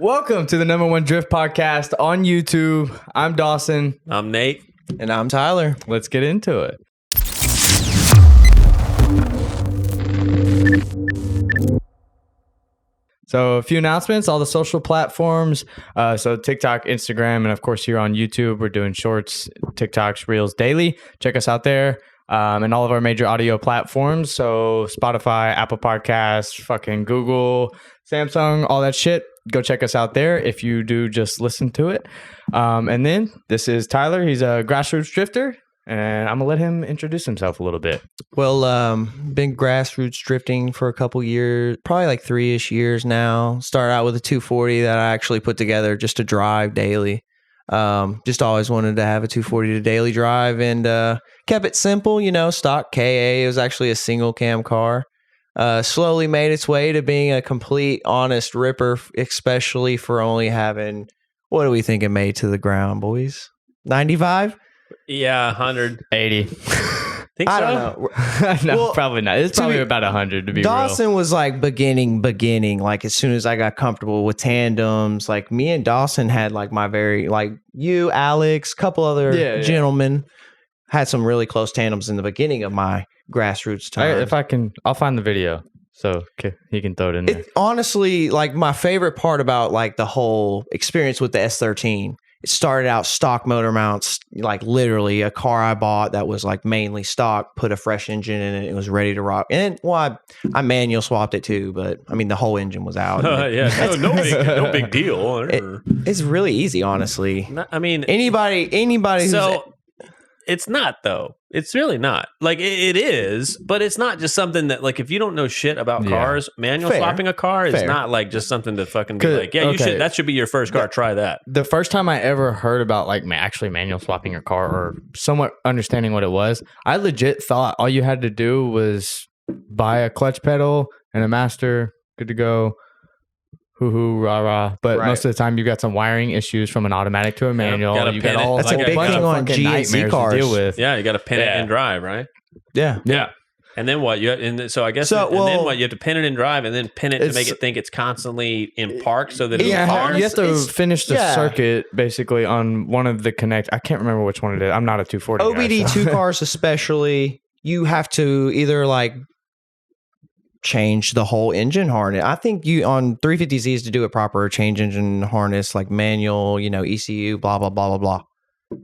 Welcome to the #1 Drift Podcast on YouTube. I'm Dawson. I'm Nate. And I'm Tyler. Let's get into it. So a few announcements, all the social platforms. So TikTok, Instagram, and of course here on YouTube, we're doing shorts, TikToks, Reels daily. Check us out there. And all of our major audio platforms. So Spotify, Apple Podcasts, fucking Google, Samsung, all that shit. Go check us out there if you do just listen to it. And then this is Tyler. He's a grassroots drifter. And I'm going to let him introduce himself a little bit. Well, been grassroots drifting for a couple years, probably like 3-ish years now. Started out with a 240 that I actually put together just to drive daily. Just always wanted to have a 240 to daily drive and kept it simple, stock KA. It was actually a single cam car. Slowly made its way to being a complete honest ripper, especially for only having, what do we think it made to the ground, boys? 95? Yeah, 180. Think I so? don't know. No, probably not. It's probably about 100 to be Dawson real. was like beginning. Like as soon as I got comfortable with tandems, like me and Dawson had like my very, like you, Alex, couple other gentlemen had some really close tandems in the beginning of my grassroots time. I'll find the video so he can throw it in there. Honestly, like my favorite part about like the whole experience with the S13, it started out stock motor mounts, like literally a car I bought that was like mainly stock, put a fresh engine in it, it was ready to rock. And well, I manual swapped it too, but I mean the whole engine was out. No big deal. It's really easy, honestly. I mean, anybody who's so it's not though. It's really not. Like it is, but it's not just something that like if you don't know shit about cars, manual swapping a car is not like just something to fucking be like, you should. That should be your first car. Try that. The first time I ever heard about like actually manual swapping a car or somewhat understanding what it was, I legit thought all you had to do was buy a clutch pedal and a master, good to go. Hoo rah rah, but most of the time you got some wiring issues from an automatic to a manual. You got all that's a big thing on GNC cars. To deal with. Yeah, you got to pin it and drive, right? Yeah. And then what? So I guess. Then what? You have to pin it and drive, and then pin it to make it think it's constantly in park, so that you have to finish the circuit basically on one of the connect. I can't remember which one it is. I'm not a 240 OBD2 cars, especially. You have to either like change the whole engine harness. I think you on 350Zs to do it proper, change engine harness, like manual, ECU, blah, blah, blah, blah, blah.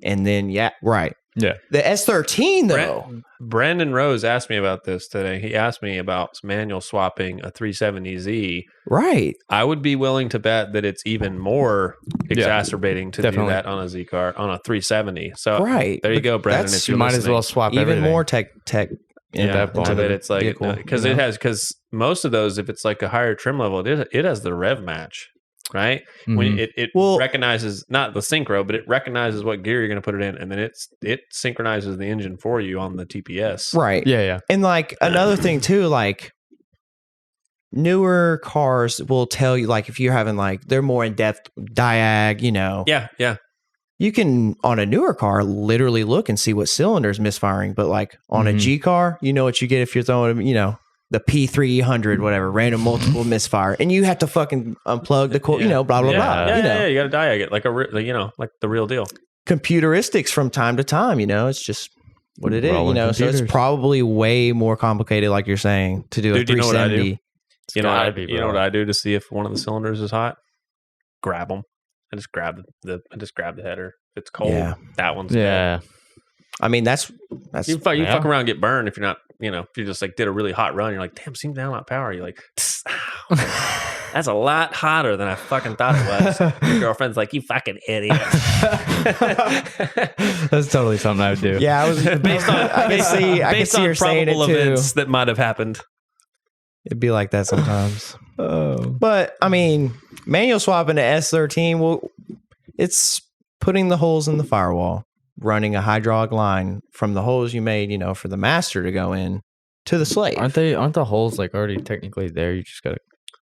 And then, the S13 though. Brandon Rose asked me about this today. He asked me about manual swapping a 370Z. Right. I would be willing to bet that it's even more exacerbating to do that on a Z car, on a 370. So there you go, Brandon. If you might as well swap even everything. More tech. It's like because most of those, if it's like a higher trim level, it has the rev match, right? Mm-hmm. When it recognizes not the synchro, but it recognizes what gear you're going to put it in, and then it synchronizes the engine for you on the TPS. Right. Yeah. And like another thing too, like newer cars will tell you, like if you're having like they're more in depth diag, Yeah. You can, on a newer car, literally look and see what cylinder is misfiring. But like on a G car, you know what you get if you're throwing, the P300, whatever, random multiple misfire. And you have to fucking unplug the core, blah, blah, blah. Yeah, you got to diag it like like the real deal. Computeristics from time to time, it's just what it is, So it's probably way more complicated, like you're saying, to do a 370. You know what I do to see if one of the cylinders is hot? Grab them. I just grab the header. If it's cold, that one's dead. I mean, that's you fuck around and get burned if you're not, if you just like did a really hot run, you're like, damn, seems down a lot of power. You're like, that's a lot hotter than I fucking thought it was. Your girlfriend's like, you fucking idiot. That's totally something I would do. Yeah, I was based on I can see her saying it too. Events that might have happened. It'd be like that sometimes. But I mean, manual swapping to S13, well, it's putting the holes in the firewall, running a hydraulic line from the holes you made, for the master to go in to the slave. Aren't the holes like already technically there? You just gotta.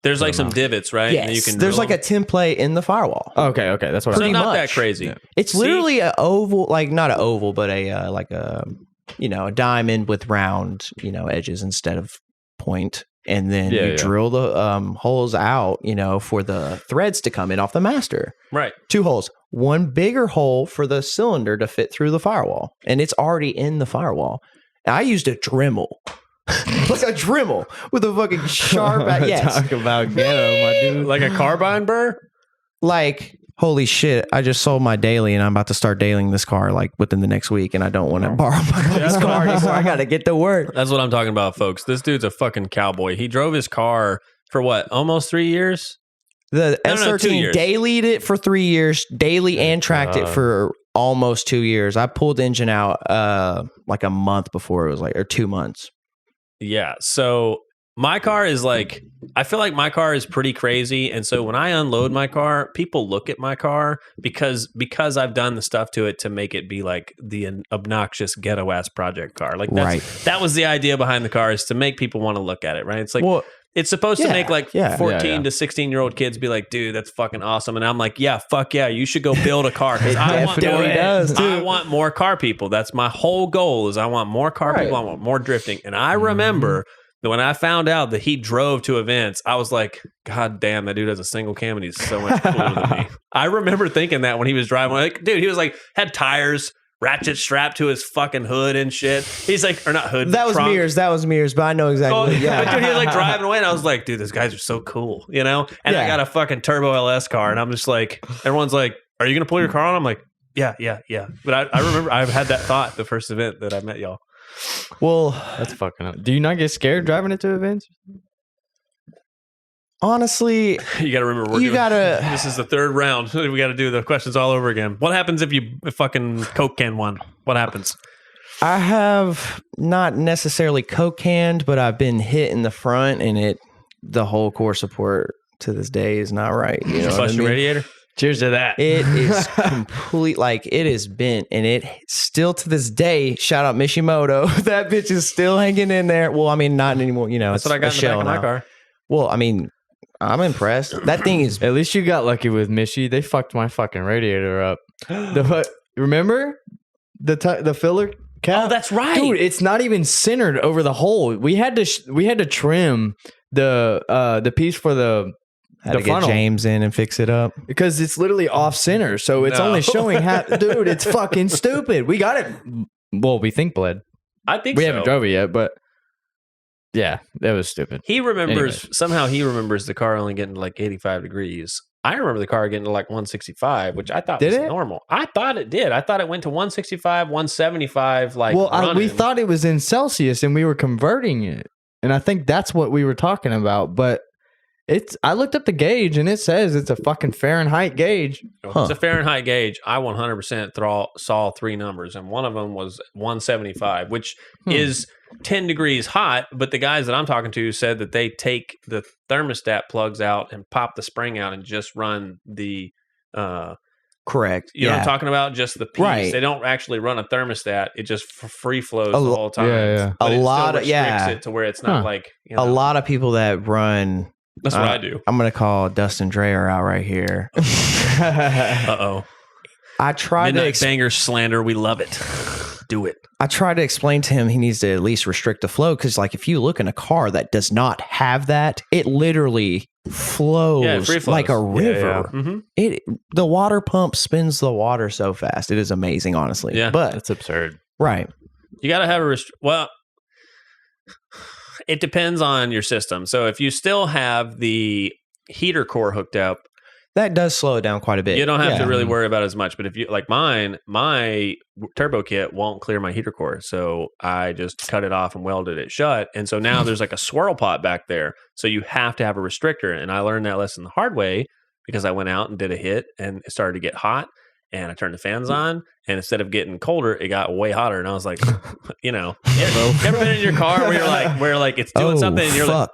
There's like some divots, right? Yes. And you can there's like a template in the firewall. Okay, that's what. So not that crazy. Yeah. It's literally an oval, like not an oval, but a like a a diamond with round edges instead of point. and then you drill the holes out, for the threads to come in off the master. Right. 2 holes. One bigger hole for the cylinder to fit through the firewall, and it's already in the firewall. And I used a Dremel. Like a Dremel with a fucking sharp. Yes. Talk about ghetto, my dude. Like a carbine burr? Like, holy shit, I just sold my daily and I'm about to start dailying this car like within the next week, and I don't want to borrow my car anymore. I got to get to work. That's what I'm talking about, folks. This dude's a fucking cowboy. He drove his car for what? Almost 3 years? The S13 2 years. dailied it for 3 years, daily and tracked it for almost 2 years. I pulled the engine out like a month before it was or 2 months. Yeah. So my car is I feel like my car is pretty crazy. And so when I unload my car, people look at my car because I've done the stuff to it to make it be like the obnoxious ghetto ass project car. Like that was the idea behind the car, is to make people want to look at it. Right. It's like, it's supposed to make 14 to 16-year-old kids be like, dude, that's fucking awesome. And I'm like, yeah, fuck yeah, you should go build a car. Because I want more car people. That's my whole goal, is I want more car people. I want more drifting. And I remember that when I found out that he drove to events, I was like, God damn, that dude has a single cam and he's so much cooler than me. I remember thinking that when he was driving, like, dude, he was like, had tires ratchet strapped to his fucking hood and shit. He's like, or not hood. That was mirrors, but I know exactly. But dude, he was like driving away, and I was like, dude, these guys are so cool, And I got a fucking turbo LS car, and I'm just like, everyone's like, are you gonna pull your car on? I'm like, yeah. But I remember I've had that thought the first event that I met y'all. Well, that's fucking up. Do you not get scared driving it to events? Honestly, you got to remember, this is the 3rd round. We got to do the questions all over again. What happens if you fucking Coke can one? What happens? I have not necessarily Coke canned, but I've been hit in the front, and the whole core support to this day is not right. You know what I mean? Your radiator? Cheers to that. It is complete, it is bent, and it still to this day, shout out Mishimoto, that bitch is still hanging in there. Well, I mean, not anymore, That's what I got in the back of my car. Well, I mean, I'm impressed. That thing is... At least you got lucky with Mishi. They fucked my fucking radiator up. Remember? The filler cap? Oh, that's right. Dude, it's not even centered over the hole. We had to trim the piece for the Had to get James in and fix it up. Because it's literally off center. So it's only showing half. Dude, it's fucking stupid. We got it. Well, we think bled. I think we haven't drove it yet, but yeah, that was stupid. He remembers, somehow he remembers the car only getting to 85 degrees. I remember the car getting to 165, which I thought was normal. I thought it did. I thought it went to 165, 175. We thought it was in Celsius and we were converting it. And I think that's what we were talking about. But I looked up the gauge and it says it's a fucking Fahrenheit gauge. It's a Fahrenheit gauge. I 100% saw 3 numbers, and one of them was 175, which is 10 degrees hot. But the guys that I'm talking to said that they take the thermostat plugs out and pop the spring out and just run the correct. You know what I'm talking about? Just the piece. Right. They don't actually run a thermostat. It just free flows the whole time. Yeah. But a lot of it to where it's not a lot of people that run. That's what I do. I'm going to call Dustin Dreyer out right here. Uh-oh. I tried Midnight Banger slander. We love it. Do it. I tried to explain to him he needs to at least restrict the flow, because if you look in a car that does not have that, it literally flows like a river. Yeah. Mm-hmm. The water pump spins the water so fast. It is amazing, honestly. Yeah, but it's absurd. Right. You got to have a it depends on your system. So if you still have the heater core hooked up, that does slow it down quite a bit. You don't have to really worry about it as much. But if you my turbo kit won't clear my heater core, so I just cut it off and welded it shut. And so now there's a swirl pot back there. So you have to have a restrictor. And I learned that lesson the hard way, because I went out and did a hit and it started to get hot. And I turned the fans on, and instead of getting colder, it got way hotter. And I was like, you ever been in your car where it's doing something, and you're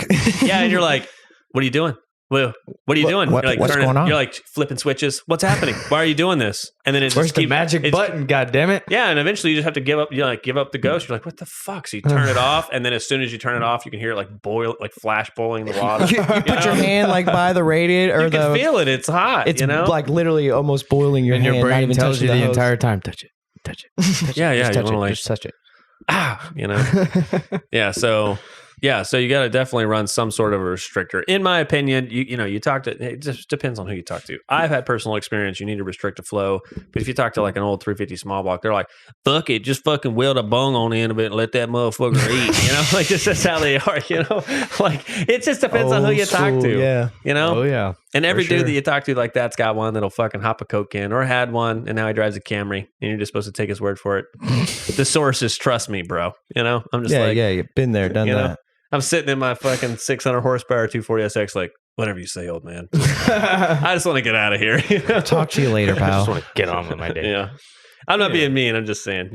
and you're like, what are you doing? Well, what are you doing? You're what's going on? You're flipping switches. What's happening? Why are you doing this? And then where's the magic button? God damn it! Yeah, and eventually you just have to give up. You give up the ghost. You're like, what the fuck? So you turn it off, and then as soon as you turn it off, you can hear it boil, flash boiling the water. you put your hand by the radiator, or you can feel it. It's hot. It's literally almost boiling your hand. And your brain tells you the entire time, touch it, touch it. Yeah. Just touch it. Just touch it. Yeah. So Yeah, so you got to definitely run some sort of a restrictor. In my opinion, you talk to, it just depends on who you talk to. I've had personal experience. You need to restrict the flow. But if you talk to like an old 350 small block, they're like, fuck it, just fucking weld a bung on the end of it and let that motherfucker eat. Like this is how they are, Like it just depends on who you talk to. Yeah. Oh, yeah. And every dude that you talk to like that's got one that'll fucking hop a Coke can or had one and now he drives a Camry and you're just supposed to take his word for it. The source is trust me, bro. I'm just you've been there, done that. I'm sitting in my fucking 600 horsepower 240SX like, whatever you say, old man. I just want to get out of here. Talk to you later, pal. I just want to get on with my day. Yeah. I'm not being mean. I'm just saying,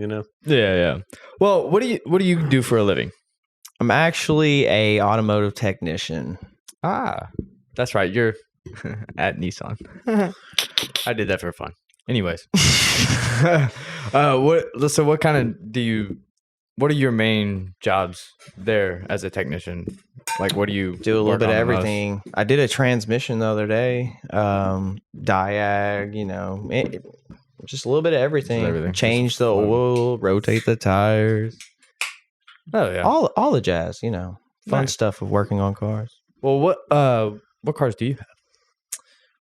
Yeah. Well, what do you do for a living? I'm actually a automotive technician. Ah, that's right. You're at Nissan. I did that for fun. Anyways. What kind of what are your main jobs there as a technician? Like, what do you do? A little bit of everything. I did a transmission the other day, diag, just a little bit of everything. Change the oil, rotate the tires. Oh yeah, all the jazz. Fun stuff of working on cars. Well, what cars do you have?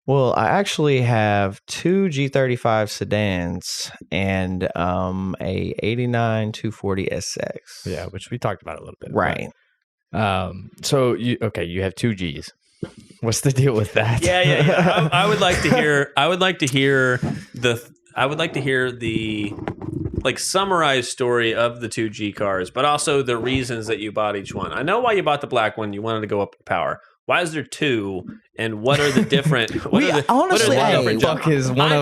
Well, I actually have 2 G35 sedans and a 89 240 SX. Yeah, which we talked about a little bit. Right. So you have 2 Gs. What's the deal with that? Yeah. I would like to hear the like summarized story of the 2 G cars, but also the reasons that you bought each one. I know why you bought the black one. You wanted to go up in power. Why is there 2? And what are the different? Honestly, I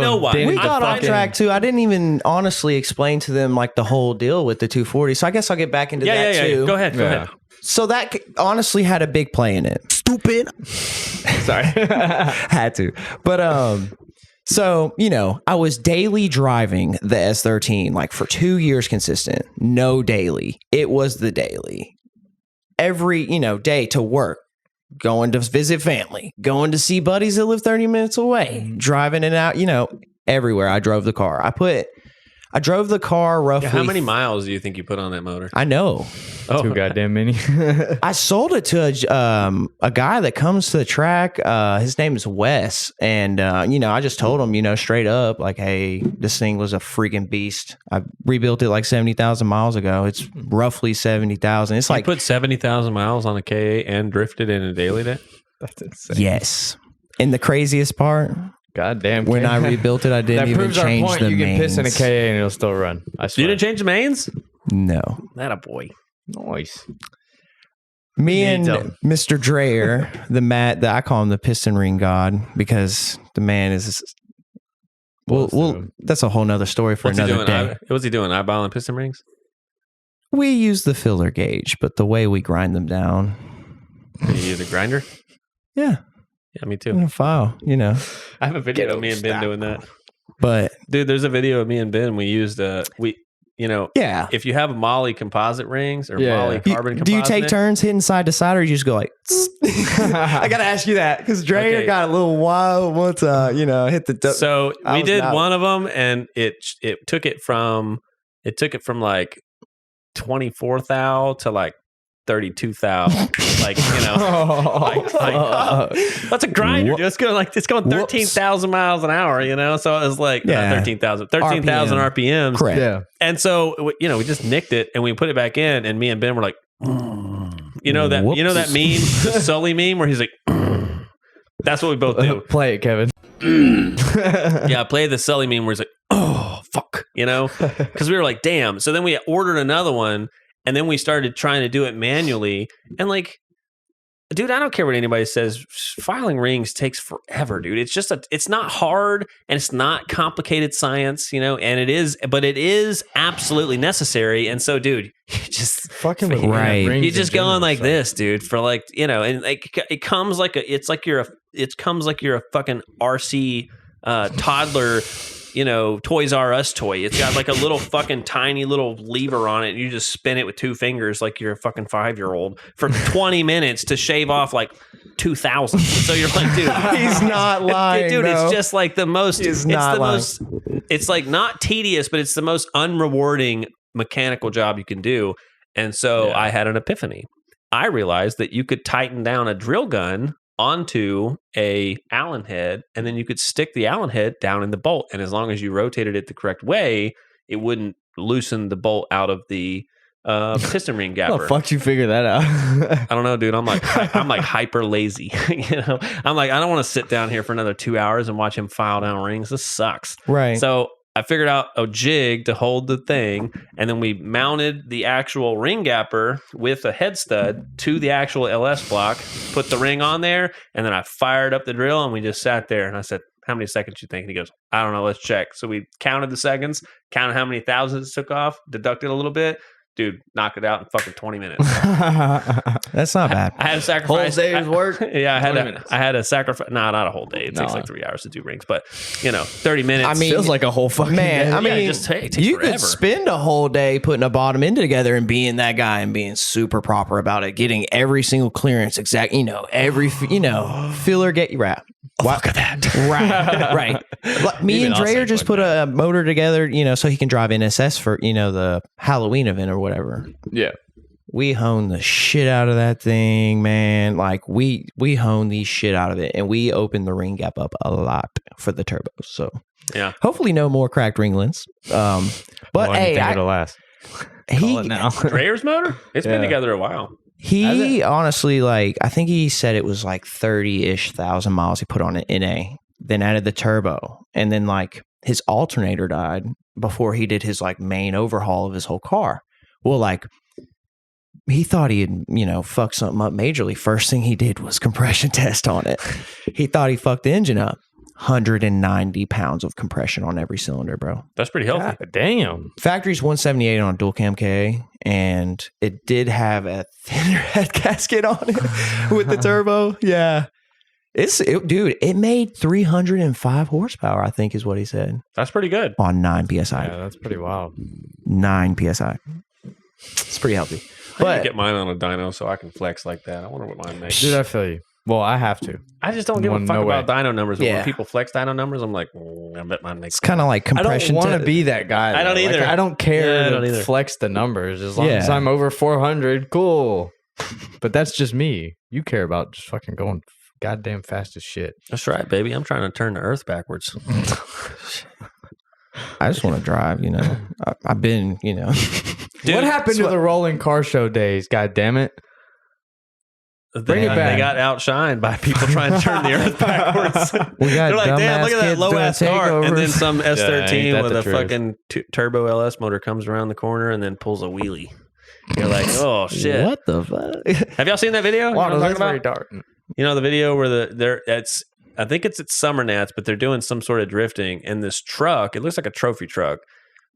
know why. We got off track too. I didn't even honestly explain to them like the whole deal with the 240. So I guess I'll get back into that too. Go ahead. So that honestly had a big play in it. Stupid. Sorry, had to. But so I was daily driving the S13 like for 2 years consistent. No daily. It was the daily. Every day to work. Going to visit family, going to see buddies that live 30 minutes away, driving in and out, everywhere. I drove the car. I drove the car roughly. How many miles do you think you put on that motor? I know. Too goddamn many. I sold it to a guy that comes to the track. His name is Wes. And, I just told him, straight up, like, hey, this thing was a freaking beast. I rebuilt it like 70,000 miles ago. It's roughly 70,000. It's like. You put 70,000 miles on a KA and drifted in a daily day? That's insane. Yes. And the craziest part. God damn. When I rebuilt it, I didn't even change the mains. You can piss in a KA and it'll still run. I swear. You didn't change the mains? No. That a boy. Nice. Me and Mr. Dreyer, I call him the piston ring god because the man is. Well, that's a whole nother story for another day. What's he doing? Eyeballing piston rings? We use the filler gauge, but the way we grind them down. You use a grinder? Yeah. Yeah, me too. In a file, I have a video of me and Ben doing that. But dude, there's a video of me and Ben. We used if you have Molly composite rings or Molly carbon composite. Do you take turns hitting side to side or you just go like I gotta ask you that because Dreyer got a little wild once hit the so we did one of them and it took it from like 24 thou to like 32 thou, that's a grinder. It's going 13,000 miles an hour, so it was like 13,000 RPMs. Correct. Yeah. And so we just nicked it and we put it back in, and me and Ben were like, that meme, the Sully meme, where he's like, that's what we both do. Play it, Kevin. Yeah, play the Sully meme where he's like, oh fuck, because we were like, damn. So then we ordered another one. And then we started trying to do it manually. And like, dude, I don't care what anybody says. Filing rings takes forever, dude. It's not hard and it's not complicated science, and it is absolutely necessary. And so, dude, you just fucking right. You just go on like this, dude, for like, and like it comes like it comes like you're a fucking RC toddler. Toys R Us toy. It's got like a little fucking tiny little lever on it. And you just spin it with 2 fingers like you're a fucking 5-year-old for 20 minutes to shave off like 2,000. So you're like, dude, he's not lying, dude. No. It's just like the most. He's not lying. It's like not tedious, but it's the most unrewarding mechanical job you can do. And so I had an epiphany. I realized that you could tighten down a drill gun onto a Allen head, and then you could stick the Allen head down in the bolt. And as long as you rotated it the correct way, it wouldn't loosen the bolt out of the piston ring gapper. How the fuck you figure that out? I don't know, dude. I'm like hyper lazy. I'm like, I don't want to sit down here for another 2 hours and watch him file down rings. This sucks. Right. So I figured out a jig to hold the thing, and then we mounted the actual ring gapper with a head stud to the actual LS block, put the ring on there, and then I fired up the drill, and we just sat there. And I said, how many seconds you think? And he goes, I don't know, let's check. So we counted the seconds, counted how many thousands it took off, deducted a little bit. Dude, knocked it out in fucking 20 minutes. That's not bad. I had to sacrifice. Whole day's work? Yeah, I had to sacrifice. Nah, not a whole day. It takes like 3 hours to do rings, but 30 minutes. I mean, feels like a whole fucking man. day. I mean, it just takes you forever. could spend a whole day putting a bottom end together and being that guy and being super proper about it, getting every single clearance exact. Every filler get you wrapped. Look at that. Right. Like, me and Dreyer just put a motor together, so he can drive NSS for, the Halloween event or whatever. Yeah. We honed the shit out of that thing, man. Like we honed the shit out of it, and we opened the ring gap up a lot for the turbos. So yeah, hopefully no more cracked ringlets. But hey, it'll last. Dreyer's motor? It's been together a while. He honestly, I think he said it was like 30-ish thousand miles he put on an NA, then added the turbo, and then his alternator died before he did his main overhaul of his whole car. Well, he thought he had, fucked something up majorly. First thing he did was compression test on it. He thought he fucked the engine up. 190 pounds of compression on every cylinder, bro. That's pretty healthy. God damn. Factory's 178 on a dual cam KA, and it did have a thinner head gasket on it with the turbo. Yeah. Dude, it made 305 horsepower, I think is what he said. That's pretty good. On 9 PSI. Yeah, that's pretty wild. 9 PSI. It's pretty healthy. I need to get mine on a dyno so I can flex like that. I wonder what mine makes. Dude, I feel you. Well, I have to. I just don't give a fuck about dyno numbers. But when people flex dyno numbers, I'm like, I bet mine makes. It's kind of like compression. I don't want to be that guy. I don't either. I don't care to flex the numbers as long as I'm over 400. Cool. But that's just me. You care about just fucking going goddamn fast as shit. That's right, baby. I'm trying to turn the earth backwards. I just want to drive, I've been, Dude, what happened to the rolling car show days? God damn it. Bring it back. They got outshined by people trying to turn the earth backwards. They're like, damn, look at that low ass car. And then some S13 with a fucking turbo LS motor comes around the corner and then pulls a wheelie. You're like, oh shit. What the fuck? Have y'all seen that video? Wow, that's very dark. The video where I think it's at Summer Nats, but they're doing some sort of drifting, and this truck, it looks like a trophy truck,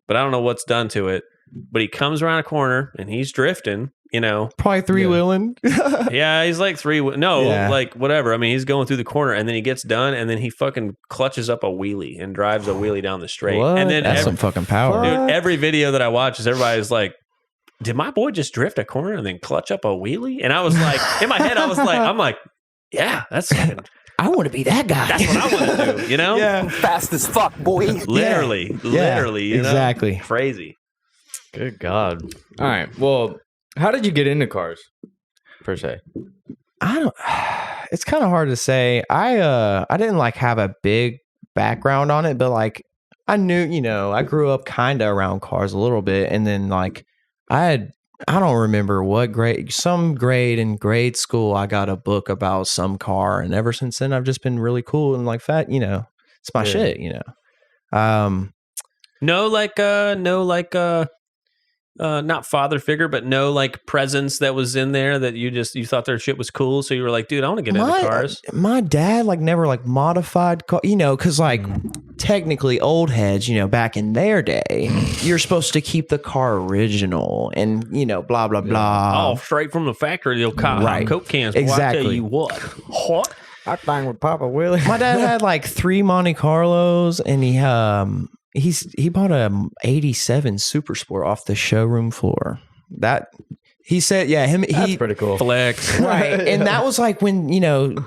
but I don't know what's done to it. But he comes around a corner and he's drifting, Probably three-wheeling. Yeah, he's like whatever. I mean, he's going through the corner, and then he gets done, and then he fucking clutches up a wheelie and drives a wheelie down the straight. What? And then that's some fucking power. Dude, every video that I watch is everybody's like, did my boy just drift a corner and then clutch up a wheelie? And I was like, in my head, I'm like, yeah, that's fucking... I want to be that guy. That's what I want to do, Yeah. Fast as fuck, boy. Literally. Exactly. Crazy. Good God. All right. Well, how did you get into cars, per se? It's kind of hard to say. I didn't have a big background on it, but I knew, I grew up kind of around cars a little bit, and then I don't remember what grade, some grade in grade school, I got a book about some car, and ever since then I've just been really cool and fat, it's my shit, Not father figure, but no presence that was in there that you thought their shit was cool. So you were like, dude, I want to get into cars. My dad never modified car, because technically old heads, back in their day, you're supposed to keep the car original and blah blah blah. Oh, straight from the factory, they'll Coke cans. Exactly. Boy, I tell you what. I bang with Papa Willie. My dad had 3 Monte Carlos, and he bought a '87 Super Sport off the showroom floor. That He said, That's pretty cool. Flex. Right. And that was like when,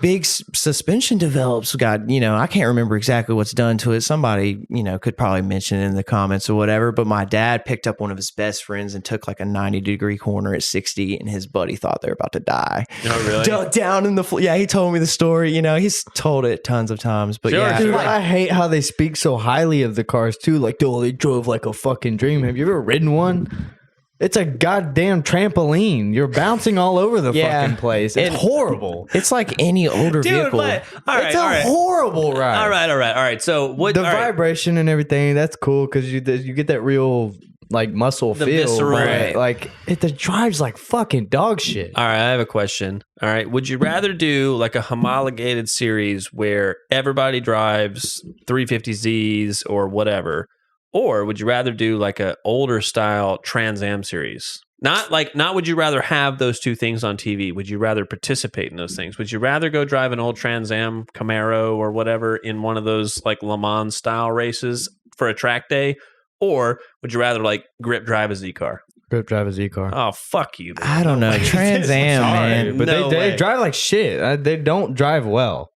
big suspension develops. I can't remember exactly what's done to it. Somebody, could probably mention it in the comments or whatever. But my dad picked up one of his best friends and took like a 90-degree corner at 60, and his buddy thought they were about to die. Oh, really? Dug down in the floor. Yeah, he told me the story. He's told it tons of times. But Dude, I hate how they speak so highly of the cars too. Like, they drove like a fucking dream. Have you ever ridden one? It's a goddamn trampoline. You're bouncing all over the fucking place. It's horrible. It's like any older vehicle. It's a horrible ride. All right. So what? The vibration and everything, that's cool because you get that real like muscle feel. Visceral. Right? Like it drives like fucking dog shit. All right, I have a question. All right, would you rather do like a homologated series where everybody drives 350Zs or whatever? Or would you rather do like a older style Trans Am series? Not would you rather have those two things on TV? Would you rather participate in those things? Would you rather go drive an old Trans Am Camaro or whatever in one of those like Le Mans style races for a track day? Or would you rather like grip drive a Z car? Grip drive a Z car. Oh, fuck you, man. I don't know. Trans Am, man. But they drive like shit. They don't drive well.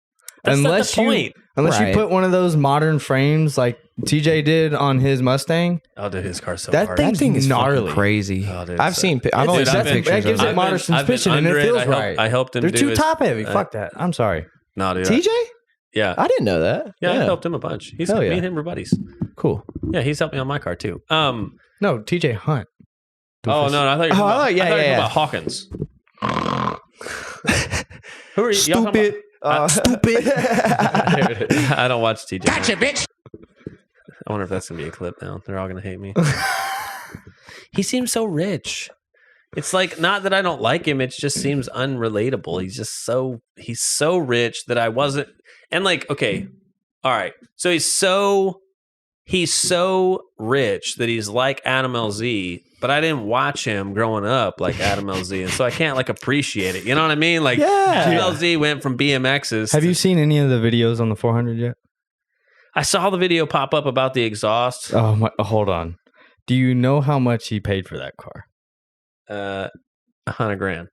That's not the point. Unless you put one of those modern frames like TJ did on his Mustang. Oh, dude, his car's so that hard. That thing is gnarly, crazy. Oh, dude, I've seen pictures. That gives it modern suspension and it feels right. I helped him. They're too top heavy. Fuck that. I'm sorry. No, dude. TJ? Yeah, I didn't know that. Yeah, I helped him a bunch. Me and him were buddies. Cool. Yeah, he's helped me on my car too. No, TJ Hunt. Oh no, I thought you were talking about Hawkins. Who are you? Stupid. Stupid. I don't watch TJ. Gotcha, bitch. I wonder if that's gonna be a clip now. They're all gonna hate me. He seems so rich. It's like, not that I don't like him. It just seems unrelatable. He's so rich that I wasn't. And like, okay, all right. So he's so rich that he's like Adam LZ, but I didn't watch him growing up like Adam LZ, and so I can't like appreciate it. You know what I mean? Like, Adam LZ went from BMXs. Have you seen any of the videos on the 400 yet? I saw the video pop up about the exhaust. Oh my! Hold on. Do you know how much he paid for that car? $100,000.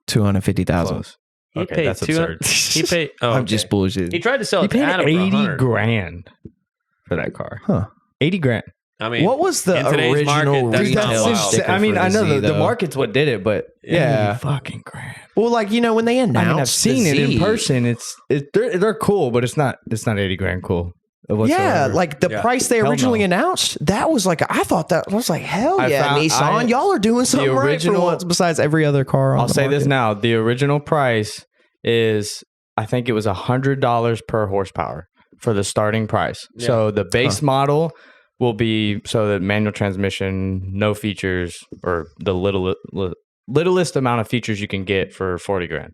250,000. Okay, that's absurd. He paid. Oh, I'm just bullshit. He tried to sell it to paid Adam for $100,000 for that car. Huh? $80,000. I mean, What was the in today's original market, that's not retail wild. sticker I mean, for I know Z, the though? market's what did it, but Yeah. fucking grand. Well, like, when they announced, I mean, I've seen it in person. They're cool, but it's not $80,000 cool. Yeah, whatsoever. like the price they Hell originally no. announced, that was like, I thought that, I was like, hell yeah, Nissan, y'all are doing something right for original- once besides every other car on I'll the say this market. now: the original price is, I think it was $100 per horsepower for the starting price. Yeah. So the base model will be the manual transmission, no features, or the littlest amount of features you can get for $40,000.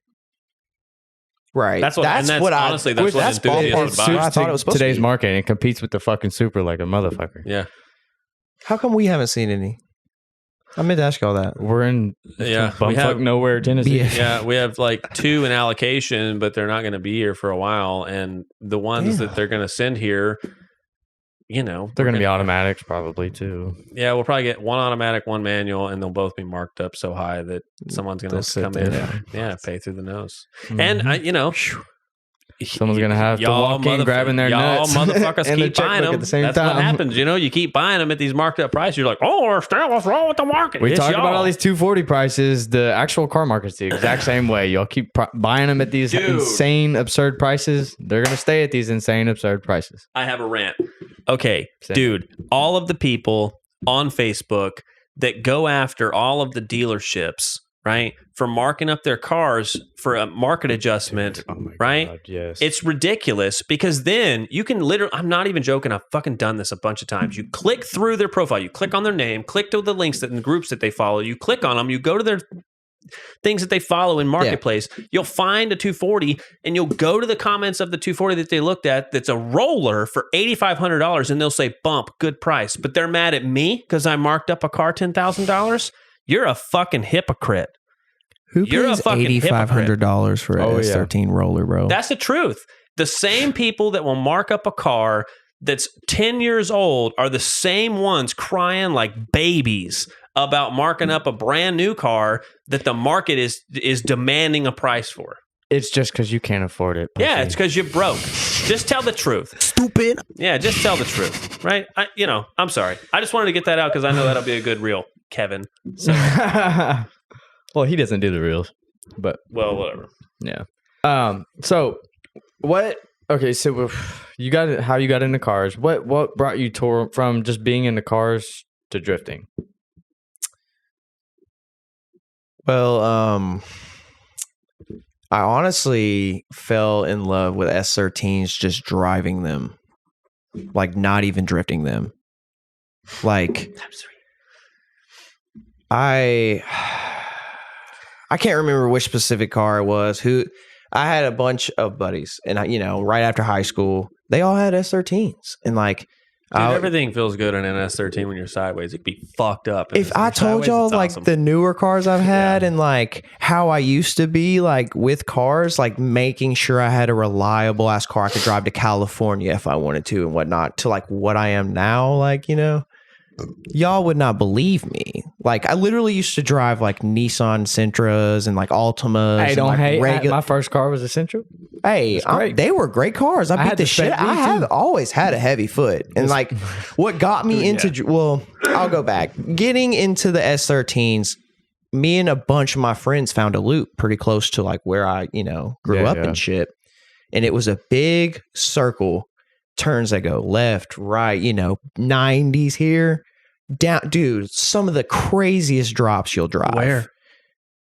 Right. That's what honestly, that's what enthusiasts buy. I thought it was supposed today's to be. market, and it competes with the fucking Super like a motherfucker. Yeah. How come we haven't seen any? I meant to ask y'all that. We're in Yeah, we bumfuck have- nowhere, Tennessee. Yeah. Yeah, we have like 2 in allocation, but they're not going to be here for a while. And the ones that they're going to send here, They're going to be automatics probably too. Yeah, we'll probably get 1 automatic, 1 manual, and they'll both be marked up so high that someone's going to come in and pay through the nose. And Someone's gonna have to walk in grabbing their nuts. Y'all motherfuckers and the keep buying checkbook them. at the same That's time. what happens. You keep buying them at these marked up prices. You're like, oh, what's wrong with the market? We It's talk about y'all. all these 240 prices. The actual car market's the exact same way. Y'all keep buying them at these insane, absurd prices. They're gonna stay at these insane, absurd prices. I have a rant. Okay, dude, all of the people on Facebook that go after all of the dealerships, right, for marking up their cars for a market adjustment, right? God, yes. It's ridiculous because then you can literally, I'm not even joking, I've fucking done this a bunch of times. You click through their profile, you click on their name, click to the links that in the groups that they follow, you click on them, you go to their things that they follow in Marketplace, you'll find a 240 and you'll go to the comments of the 240 that they looked at that's a roller for $8,500 and they'll say, bump, good price. But they're mad at me because I marked up a car $10,000. You're a fucking hypocrite. Who You're a pays fucking $8,500 for a S13 roller, bro? That's the truth. The same people that will mark up a car that's 10 years old are the same ones crying like babies about marking up a brand new car that the market is demanding a price for? It's just because you can't afford it. Pussy. Yeah, it's because you're broke. Just tell the truth. Stupid. Yeah, just tell the truth, right? I'm sorry. I just wanted to get that out because I know that'll be a good reel, Kevin. So. Well, he doesn't do the reels, but whatever. Yeah. So what? Okay, so you got how you got into cars. What brought you from just being into cars to drifting? Well, I honestly fell in love with S13s just driving them, like not even drifting them. Like I can't remember which specific car it was. I had a bunch of buddies, and right after high school, they all had S13s, and like. Dude, everything feels good in an S13 when you're sideways. It'd be fucked up. If I told y'all like the newer cars I've had and like how I used to be like with cars, like making sure I had a reliable ass car I could drive to California if I wanted to and whatnot, to like what I am now, like, y'all would not believe me. Like I literally used to drive like Nissan Sentras and like Altimas. Hey, don't hate. My first car was a Sentra. Hey, they were great cars. I beat the shit. I have always had a heavy foot, and like what got me into. Well, I'll go back. Getting into the S13s. Me and a bunch of my friends found a loop pretty close to like where I grew up and shit, and it was a big circle. Turns that go left, right. 90s here. Down, dude, some of the craziest drops you'll drive. Where?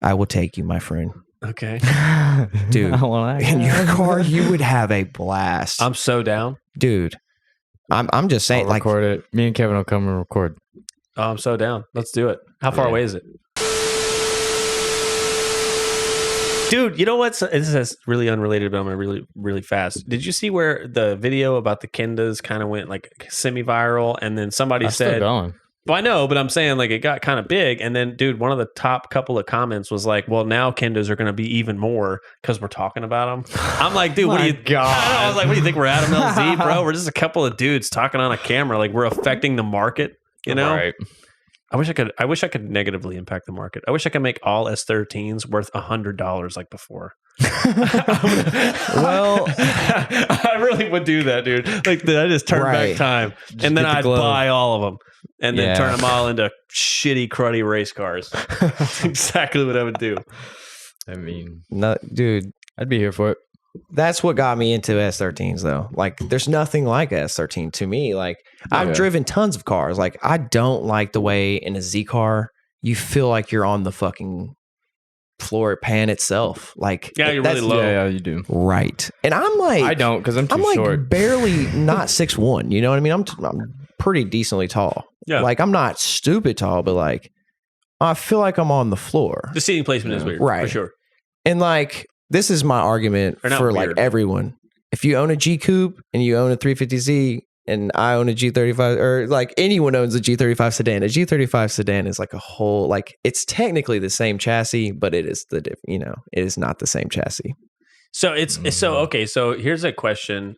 I will take you, my friend. Okay. Dude, in your car, you would have a blast. I'm so down. Dude, I'm just saying, I'll record it. Me and Kevin will come and record. Oh, I'm so down. Let's do it. How far away is it? Dude, you know what's this is really unrelated, but I'm really, really fast. Did you see where the video about the Kendas kind of went like semi-viral, and then somebody said, still going. Well, I know, but I'm saying like it got kind of big, and then dude, one of the top couple of comments was like, "Well, now Kendas are going to be even more because we're talking about them." I'm like, dude, what do you? God. I was like, what do you think? We're Adam LZ, bro? We're just a couple of dudes talking on a camera, like we're affecting the market, Right. I wish I could negatively impact the market. I wish I could make all S13s worth $100 like before. Well, I really would do that, dude. Like I just turn back time, and then I'd buy all of them, and then turn them all into shitty, cruddy race cars. That's exactly what I would do. I mean, no, dude, I'd be here for it. That's what got me into S13s, though. Like, there's nothing like S13 to me. Like, I've driven tons of cars. Like, I don't like the way in a Z car you feel like you're on the fucking floor pan itself. Like, yeah, you're really low. Yeah, you do. Right. And I'm like, I don't because I'm too short. Like barely not 6'1". You know what I mean? I'm pretty decently tall. Yeah. Like, I'm not stupid tall, but like, I feel like I'm on the floor. The seating placement is weird, right? For sure. And like, this is my argument for like everyone. If you own a G Coupe and you own a 350Z and I own a G35, or like anyone owns a G35 sedan, a G35 sedan is like a whole, like it's technically the same chassis, but it is it is not the same chassis. So okay. So here's a question: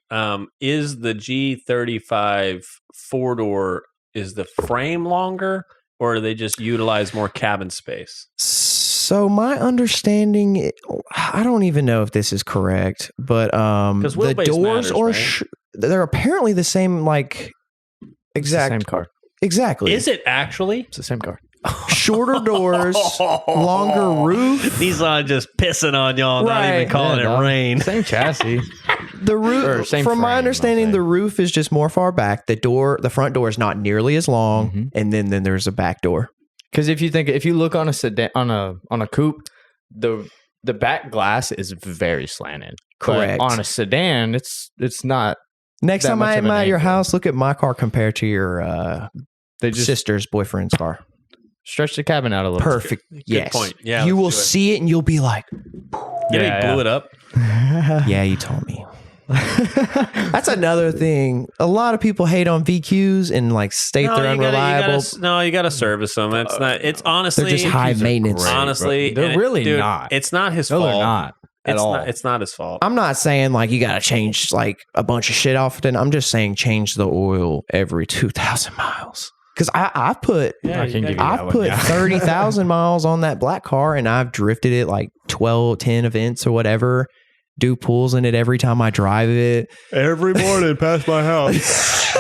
is the G35 4-door, is the frame longer, or do they just utilize more cabin space? So my understanding, I don't even know if this is correct, but the doors matters, they're apparently the same, like exact same car. Exactly. Is it actually? It's the same car. Shorter doors, longer roof. Nissan just pissing on y'all, not even calling it rain. Same chassis. The roof, from my understanding, the roof is just more far back. The front door is not nearly as long, and then there's a back door. Because if you look on a sedan, on a coupe, the back glass is very slanted. Correct. But on a sedan, it's not. Next time I'm at your house, look at my car compared to your sister's boyfriend's car. Stretch the cabin out a little. Perfect. Good yes. point. Yeah. You will see it and you'll be like, yeah, blew it up. Yeah, you told me. That's another thing. A lot of people hate on VQs and like state they're unreliable. You got to service them. It's not. It's honestly, they're just high maintenance. Honestly, they're really not. It's not his fault. They're not at all. It's not his fault. I'm not saying like you got to change like a bunch of shit often. I'm just saying change the oil every 2,000 miles. Because I put 30,000 miles on that black car, and I've drifted it like 10 events or whatever. Do pulls in it every time I drive it. Every morning past my house.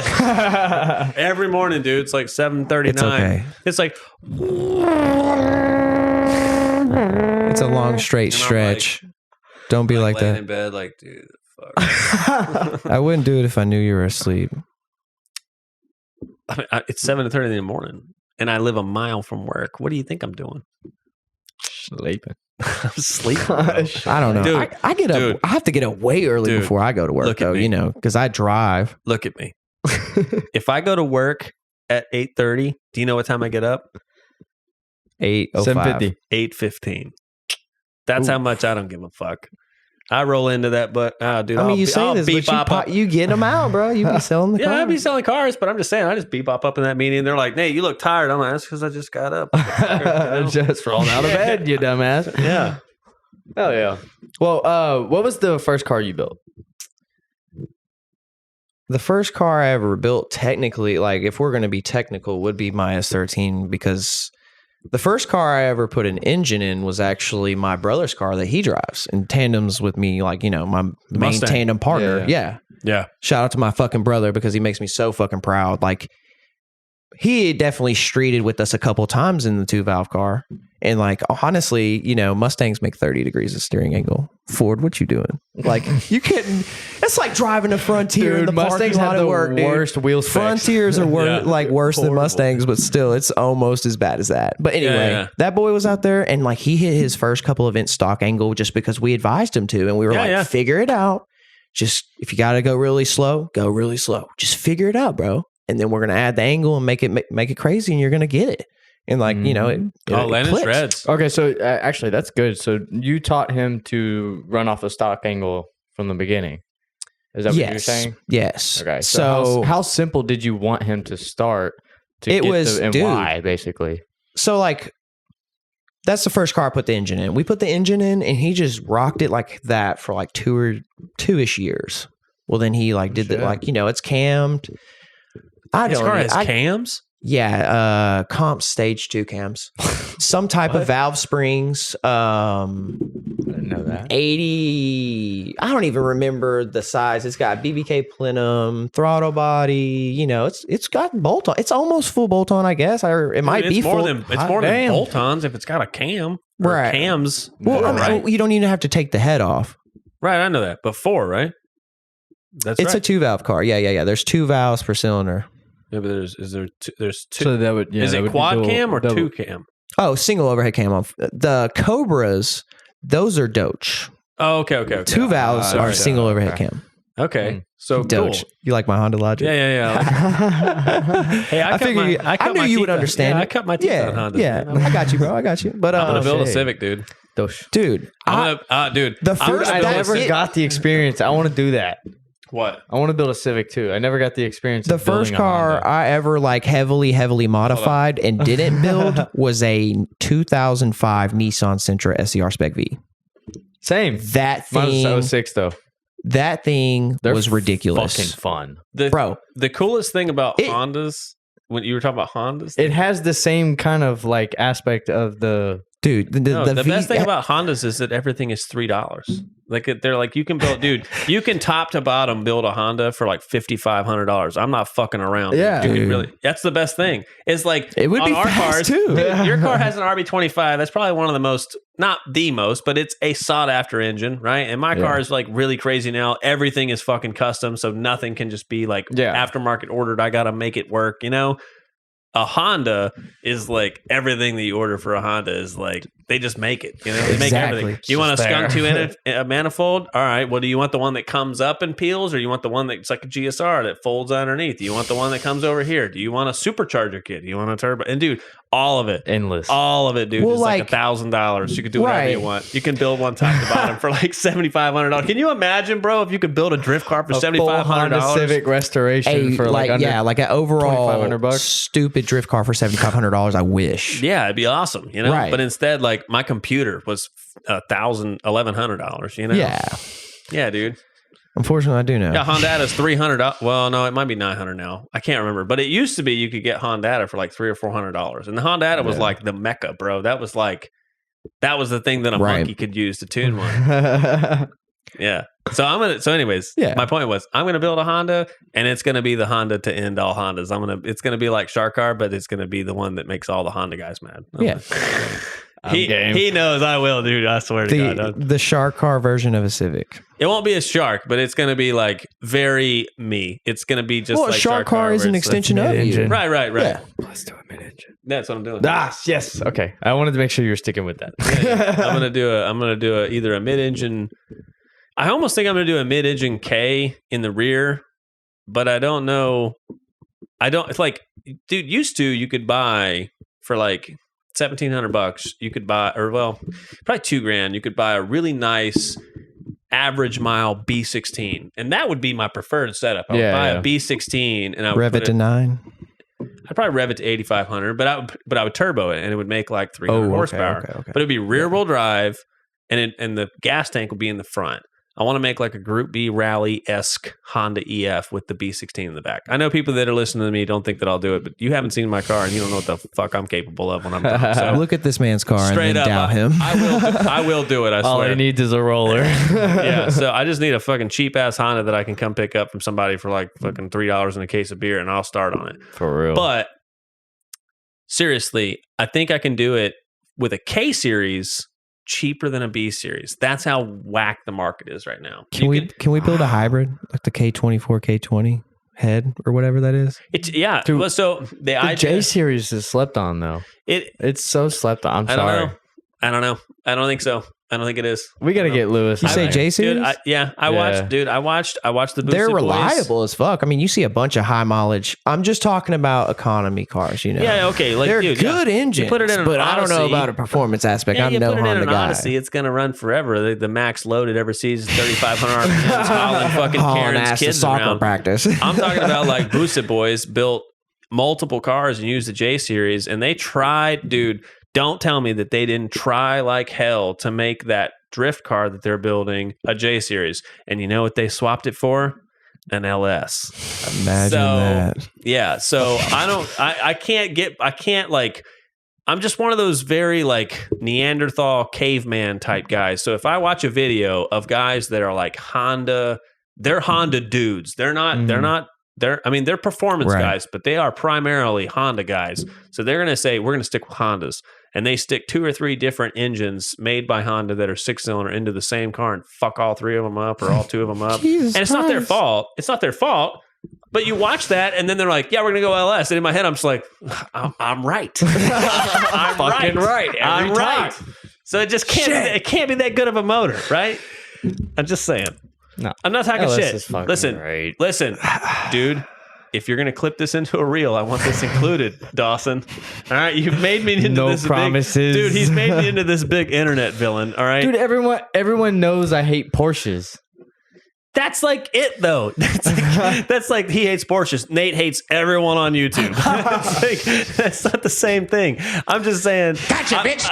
Every morning, dude. It's like 7:39. It's okay. It's like it's a long straight stretch. Don't be like that. In bed, like, dude, fuck. I wouldn't do it if I knew you were asleep. I mean, it's 7:30 in the morning, and I live a mile from work. What do you think I'm doing? Sleeping. I'm sleeping. I don't know. Dude, I get up. I have to get up way early before I go to work, though. Because I drive. Look at me. If I go to work at 8:30, do you know what time I get up? 8:05. 8:15. That's how much I don't give a fuck. I roll into that, but dude, I mean, you say this, but you get them out, bro. You be selling the cars. Yeah, I be selling cars, but I'm just saying, I just bebop up in that meeting. They're like, "Nate, you look tired." I'm like, "That's because I just got up." Just rolled out of bed, you dumbass. Yeah. Hell yeah. Well, what was the first car you built? The first car I ever built, technically, like if we're going to be technical, would be my S13, because the first car I ever put an engine in was actually my brother's car that he drives in tandems with me, like, my main tandem partner. Yeah. Shout out to my fucking brother, because he makes me so fucking proud. Like, he definitely streeted with us a couple times in the 2-valve car. And like, honestly, Mustangs make 30 degrees of steering angle. Ford, what you doing? Like, you couldn't. It's like driving a Frontier in the Mustangs parking lot have at the work, worst wheel specs. Frontiers are worse than Mustangs, but still, it's almost as bad as that. But anyway, that boy was out there, and like, he hit his first couple events stock angle just because we advised him to, and we were figure it out. Just, if you got to go really slow, go really slow. Just figure it out, bro. And then we're gonna add the angle and make it crazy, and you're gonna get it. And like, Landon shreds. Okay, so actually, that's good. So you taught him to run off a stock angle from the beginning. Is that what you're saying? Yes. Okay. So how simple did you want him to start? Why, basically? So like, that's the first car I put the engine in. We put the engine in, and he just rocked it like that for like 2-ish years. Well, then he like did it's cammed. This car has cams? Yeah, comp stage 2 cams. Some type of valve springs. I didn't know that. 80. I don't even remember the size. It's got BBK plenum, throttle body. It's got bolt on. It's almost full bolt on, I guess. It might be more full. Than bolt ons if it's got a cam. Right. Cams. Well, you don't even have to take the head off. Right, I know that. But 4, right? It's a 2-valve car. Yeah. There's 2 valves per cylinder. Yeah, but there's two. So that would is it quad cam or 2 cam? Oh, single overhead cam off. The Cobras, those are Doge. Oh, okay. 2 valves are single overhead cam. Okay, so Doge. Cool. You like my Honda logic? Yeah. Hey, I knew you would understand. I cut my teeth on Honda. Yeah, I got you, bro. I got you. But I'm gonna build a Civic, dude. Dude, the first I never got the experience. I want to do that. What? I want to build a Civic too. I never got the experience. The first car I ever like heavily modified and didn't build was a 2005 Nissan Sentra SCR Spec V. Same. That thing. Mine was 06 though. That thing was ridiculous. Fucking fun, bro. The coolest thing about Hondas, when you were talking about Hondas, it has the same kind of like aspect of the. Dude, the best thing about Hondas is that everything is $3. Like, they're like, you can build, dude, you can top to bottom build a Honda for like $5,500. I'm not fucking around. Yeah, dude. That's the best thing. It's like, it would on be our fast cars too. Dude, your car has an RB25. That's probably one of the most, not the most, but it's a sought after engine, right? And my car is like really crazy now. Everything is fucking custom, so nothing can just be like aftermarket ordered. I got to make it work, A Honda is like everything that you order for a Honda is like they just make it. They make everything. You want a skunk 2 manifold? All right. Well, do you want the one that comes up and peels, or you want the one that's like a GSR that folds underneath? Do you want the one that comes over here? Do you want a supercharger kit? Do you want a turbo? And dude, all of it, endless, all of it, dude. Well, is like $1,000. You could do whatever you want. You can build one top to bottom for like $7,500. Can you imagine, bro, if you could build a drift car for $7,500? Civic restoration for like like an overall $2,500 stupid drift car for $7,500. I wish. Yeah, it'd be awesome, Right. But instead, like my computer was $1,100. Yeah, dude. Unfortunately, I do know. Yeah, Hondata's $300. Well, no, it might be $900 now. I can't remember, but it used to be you could get Hondata for like $300 or $400, and the Hondata was like the mecca, bro. That was the thing that a monkey could use to tune one. Yeah. So anyways, my point was I'm gonna build a Honda, and it's gonna be the Honda to end all Hondas. It's gonna be like Shark Car, but it's gonna be the one that makes all the Honda guys mad. He knows I will, dude. I swear to God. The Shark Car version of a Civic. It won't be a Shark, but it's gonna be like very me. It's gonna be just like a Shark Car is an extension of you. Right. Yeah. Let's do a mid-engine. That's what I'm doing. Yes. Okay. I wanted to make sure you were sticking with that. I'm gonna do either a mid-engine. I almost think I'm going to do a mid-engine K in the rear, but I don't know. It's like, dude, used to you could buy for like $1,700. You could buy, or well, probably $2,000. You could buy a really nice average mile B16, and that would be my preferred setup. I would buy a B16 and I would rev it to 9. I'd probably rev it to 8,500, but I would turbo it, and it would make like 300 horsepower. Okay. But it'd be rear-wheel drive, and the gas tank would be in the front. I want to make like a Group B rally-esque Honda EF with the B16 in the back. I know people that are listening to me don't think that I'll do it, but you haven't seen my car, and you don't know what the fuck I'm capable of when I'm done. So look at this man's car and then doubt him. I will do it, I swear. All he needs is a roller. Yeah, so I just need a fucking cheap-ass Honda that I can come pick up from somebody for like fucking $3 and a case of beer, and I'll start on it. For real. But seriously, I think I can do it with a K-Series cheaper than a B series. That's how whack the market is right now. Can we build a hybrid like the K24, K20 head or whatever that is? Dude, so the J series is slept on though. It's so slept on. I'm sorry. I don't know. I don't think so. I don't think it is. We got to get Lewis. You say J series? I watched the Boosted They're Boys. reliable as fuck. I mean, you see a bunch of high mileage. I'm just talking about economy cars, you know. Yeah, okay. Like, they're good engines, you put it in but I don't know about a performance aspect. I'm no Honda guy. You put it in an Odyssey, it's going to run forever. The max load it ever sees is 3,500 RPMs, hauling fucking Karen's kids soccer around. Practice. I'm talking about like Boosted Boys built multiple cars and used the J series, and they tried, dude. Don't tell me that they didn't try like hell to make that drift car that they're building a J series. And you know what they swapped it for? An LS. Imagine that. Yeah. So I'm just one of those very like Neanderthal caveman type guys. So if I watch a video of guys that are like they're Honda dudes. They're performance guys, but they are primarily Honda guys. So they're going to say, we're going to stick with Hondas. And they stick 2 or 3 different engines made by Honda that are 6-cylinder into the same car and fuck all 3 of them up or all 2 of them up. And it's not their fault. It's not their fault. But you watch that and then they're like, yeah, we're going to go LS. And in my head, I'm just like, I'm right. I'm fucking right. I'm right. So it just can't be that good of a motor, right? I'm just saying. No, I'm not talking LS shit. Listen, dude. If you're gonna clip this into a reel, I want this included, Dawson. All right, you've made me into this promises. Dude, he's made me into this big internet villain. All right, dude. Everyone knows I hate Porsches. That's like it though. That's like he hates Porsches. Nate hates everyone on YouTube. That's not the same thing. I'm just saying. Gotcha, bitch.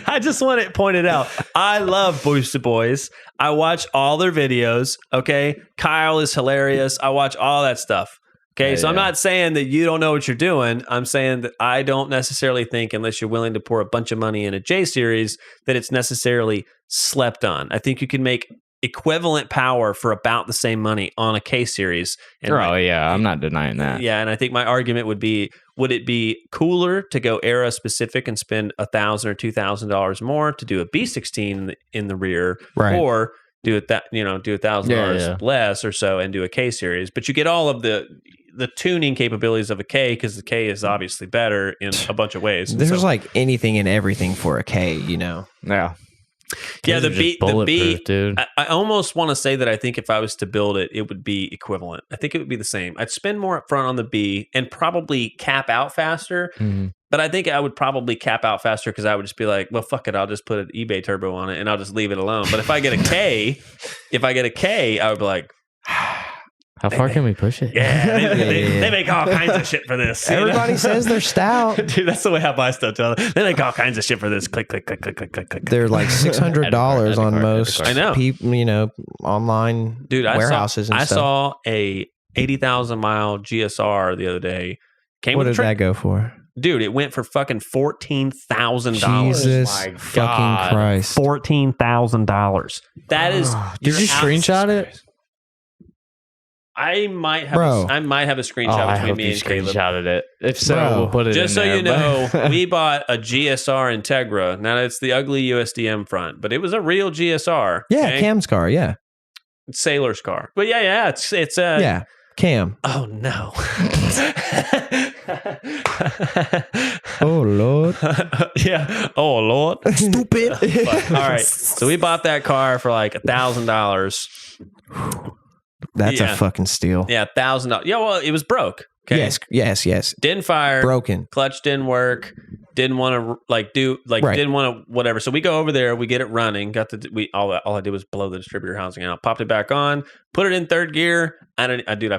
I just want it pointed out. I love Boosted Boys. I watch all their videos. Okay, Kyle is hilarious. I watch all that stuff. Okay, so I'm not saying that you don't know what you're doing. I'm saying that I don't necessarily think, unless you're willing to pour a bunch of money in a J series, that it's necessarily slept on. I think you can make equivalent power for about the same money on a K series. And I'm not denying that. Yeah, and I think my argument would be, would it be cooler to go era specific and spend $1,000 or $2,000 more to do a B16 in the rear, or do it do $1,000 less or so and do a K series? But you get all of the tuning capabilities of a K, because the K is obviously better in a bunch of ways. There's like anything and everything for a K, you know. Yeah. Yeah, the B, dude. I almost want to say that I think if I was to build it, it would be equivalent. I think it would be the same. I'd spend more up front on the B and probably cap out faster. Mm-hmm. But I think I would probably cap out faster because I would just be like, well, fuck it, I'll just put an eBay turbo on it and I'll just leave it alone. But if I get a K, I would be like, How far can we push it? Yeah, they make all kinds of shit for this. Everybody says they're stout. Dude, that's the way I buy stuff. They make all kinds of shit for this. Click, click, click, click, click, click, click. They're like $600 on most. I know. People, online warehouses and stuff. I saw a 80,000 mile GSR the other day. What did that go for? Dude, it went for fucking $14,000. Jesus fucking Christ. $14,000. That is. Did you screenshot it? I might have a screenshot between me and Caleb. Screenshotted it. If so, we'll put it just in there. So you know, we bought a GSR Integra. Now it's the ugly USDM front, but it was a real GSR. Yeah, okay? Cam's car. Yeah, it's Sailor's car. But yeah, it's yeah, Cam. Oh no. Oh Lord. Yeah. Oh Lord. Stupid. All right. So we bought that car for like $1,000. That's a fucking steal. Yeah, $1,000. Yeah, well, it was broke. Okay? Yes. Didn't fire. Broken. Clutch didn't work. Didn't want to didn't want to whatever. So we go over there. We get it running. All I did was blow the distributor housing out. Popped it back on. Put it in third gear. I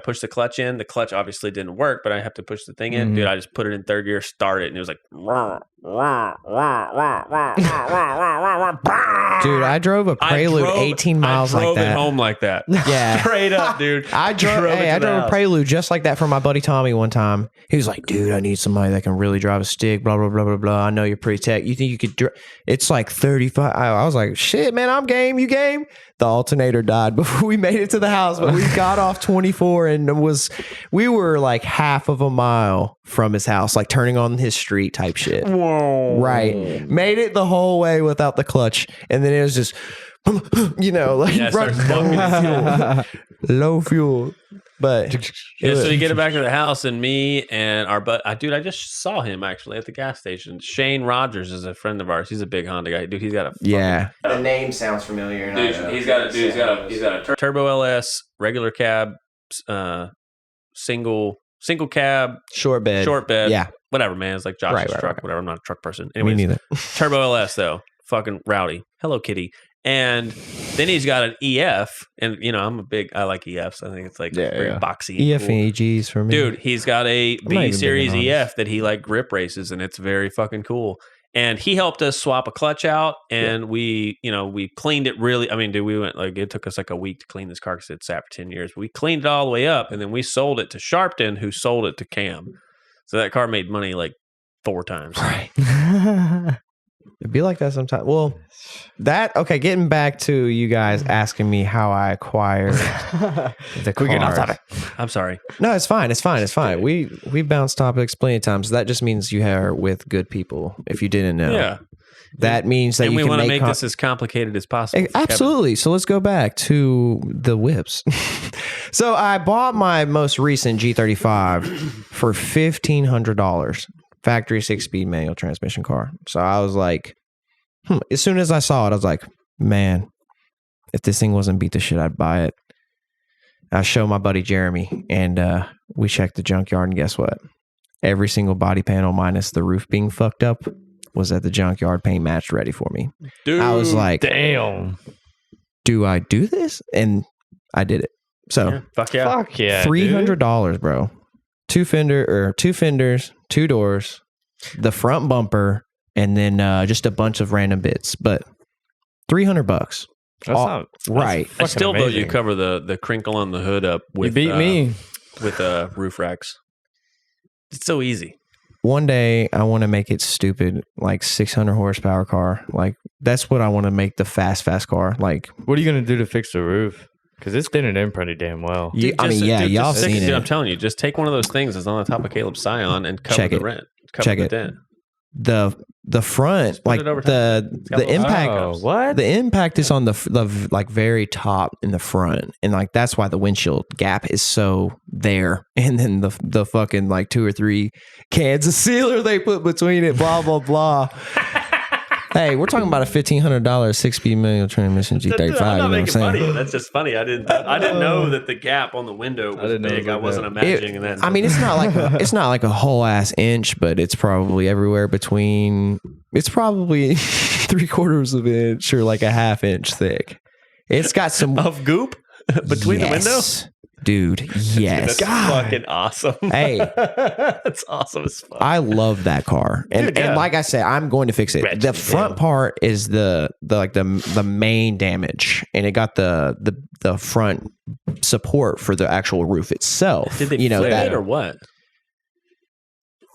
pushed the clutch in. The clutch obviously didn't work, but I have to push the thing in. Dude, I just put it in third gear, start it, and it was like. Dude, I drove a Prelude 18 miles like that. I drove it home like that. Yeah. Straight up, dude. I drove a Prelude just like that for my buddy Tommy one time. He was like, dude, I need somebody that can really drive a stick, blah, blah, blah, blah, blah. I know you're pretty tech. You think you could it's like 35. I was like, shit, man, I'm game. You game? The alternator died before we made it to the house, but we got off 24 and we were like half of a mile from his house, like turning on his street type shit. Whoa. Right. Made it the whole way without the clutch. And then it was just, low fuel. But so we get it back to the house, and me and our dude, I just saw him actually at the gas station. Shane Rogers is a friend of ours. He's a big Honda guy, dude. He's got the name sounds familiar. Dude, he's got a turbo LS, regular cab, single cab, short bed, yeah, whatever, man. It's like Josh's truck, whatever. I'm not a truck person. Anyways, me neither. Turbo LS though, fucking rowdy. Hello Kitty. And then he's got an EF, and I like EFs. I think it's like very boxy. EF and EGs for me. Dude, he's got a B series EF that he like grip races, and it's very fucking cool. And he helped us swap a clutch out, and we cleaned it really. I mean, dude, we went it took us like a week to clean this car because it sat for 10 years. We cleaned it all the way up, and then we sold it to Sharpton, who sold it to Cam. So that car made money like 4 times. Right. It'd be like that sometimes. Well, getting back to you guys asking me how I acquired the car. I'm sorry. No, it's fine. We bounced topics plenty of times. That just means you are with good people, if you didn't know. Yeah. That means that we want to make this as complicated as possible. Absolutely. So let's go back to the whips. So I bought my most recent G35 for $1,500. Factory 6-speed manual transmission car. So I was like, as soon as I saw it, I was like, man, if this thing wasn't beat the shit, I'd buy it. I showed my buddy Jeremy, and we checked the junkyard, and guess what? Every single body panel minus the roof being fucked up was at the junkyard, paint matched, ready for me. Dude, I was like, damn, do I do this? And I did it. So fuck yeah, $300, bro. Two fenders, 2 doors, the front bumper, and then just a bunch of random bits. But $300. That's not right. I still vote you cover the crinkle on the hood up with. You beat me with roof racks. It's so easy. One day I want to make it stupid, like 600 horsepower car. Like that's what I want to make the fast car. Like, what are you gonna do to fix the roof? Because it's thinning in pretty damn well. Dude, y'all seen it. I'm telling you, just take one of those things that's on the top of Caleb's Scion and cover the rent. Check it. The front, like the impact. Oh, what? The impact is on the like very top in the front, and like that's why the windshield gap is so there. And then the fucking like 2 or 3 cans of sealer they put between it. Blah blah blah. Hey, we're talking about a $1,500 6-speed manual transmission G35. I'm not making funny. That's just funny. I didn't know that the gap on the window was big. I wasn't imagining that. I mean, it's not like a whole ass inch, but it's probably everywhere between. It's probably 3/4 of an inch or like a 1/2 inch thick. It's got some of goop between the window. Dude, yes. That's fucking awesome. Hey. That's awesome as fuck. I love that car. And Dude, yeah. and like I said, I'm going to fix it. The front part is the main damage. And it got the front support for the actual roof itself. Did they flip it or what?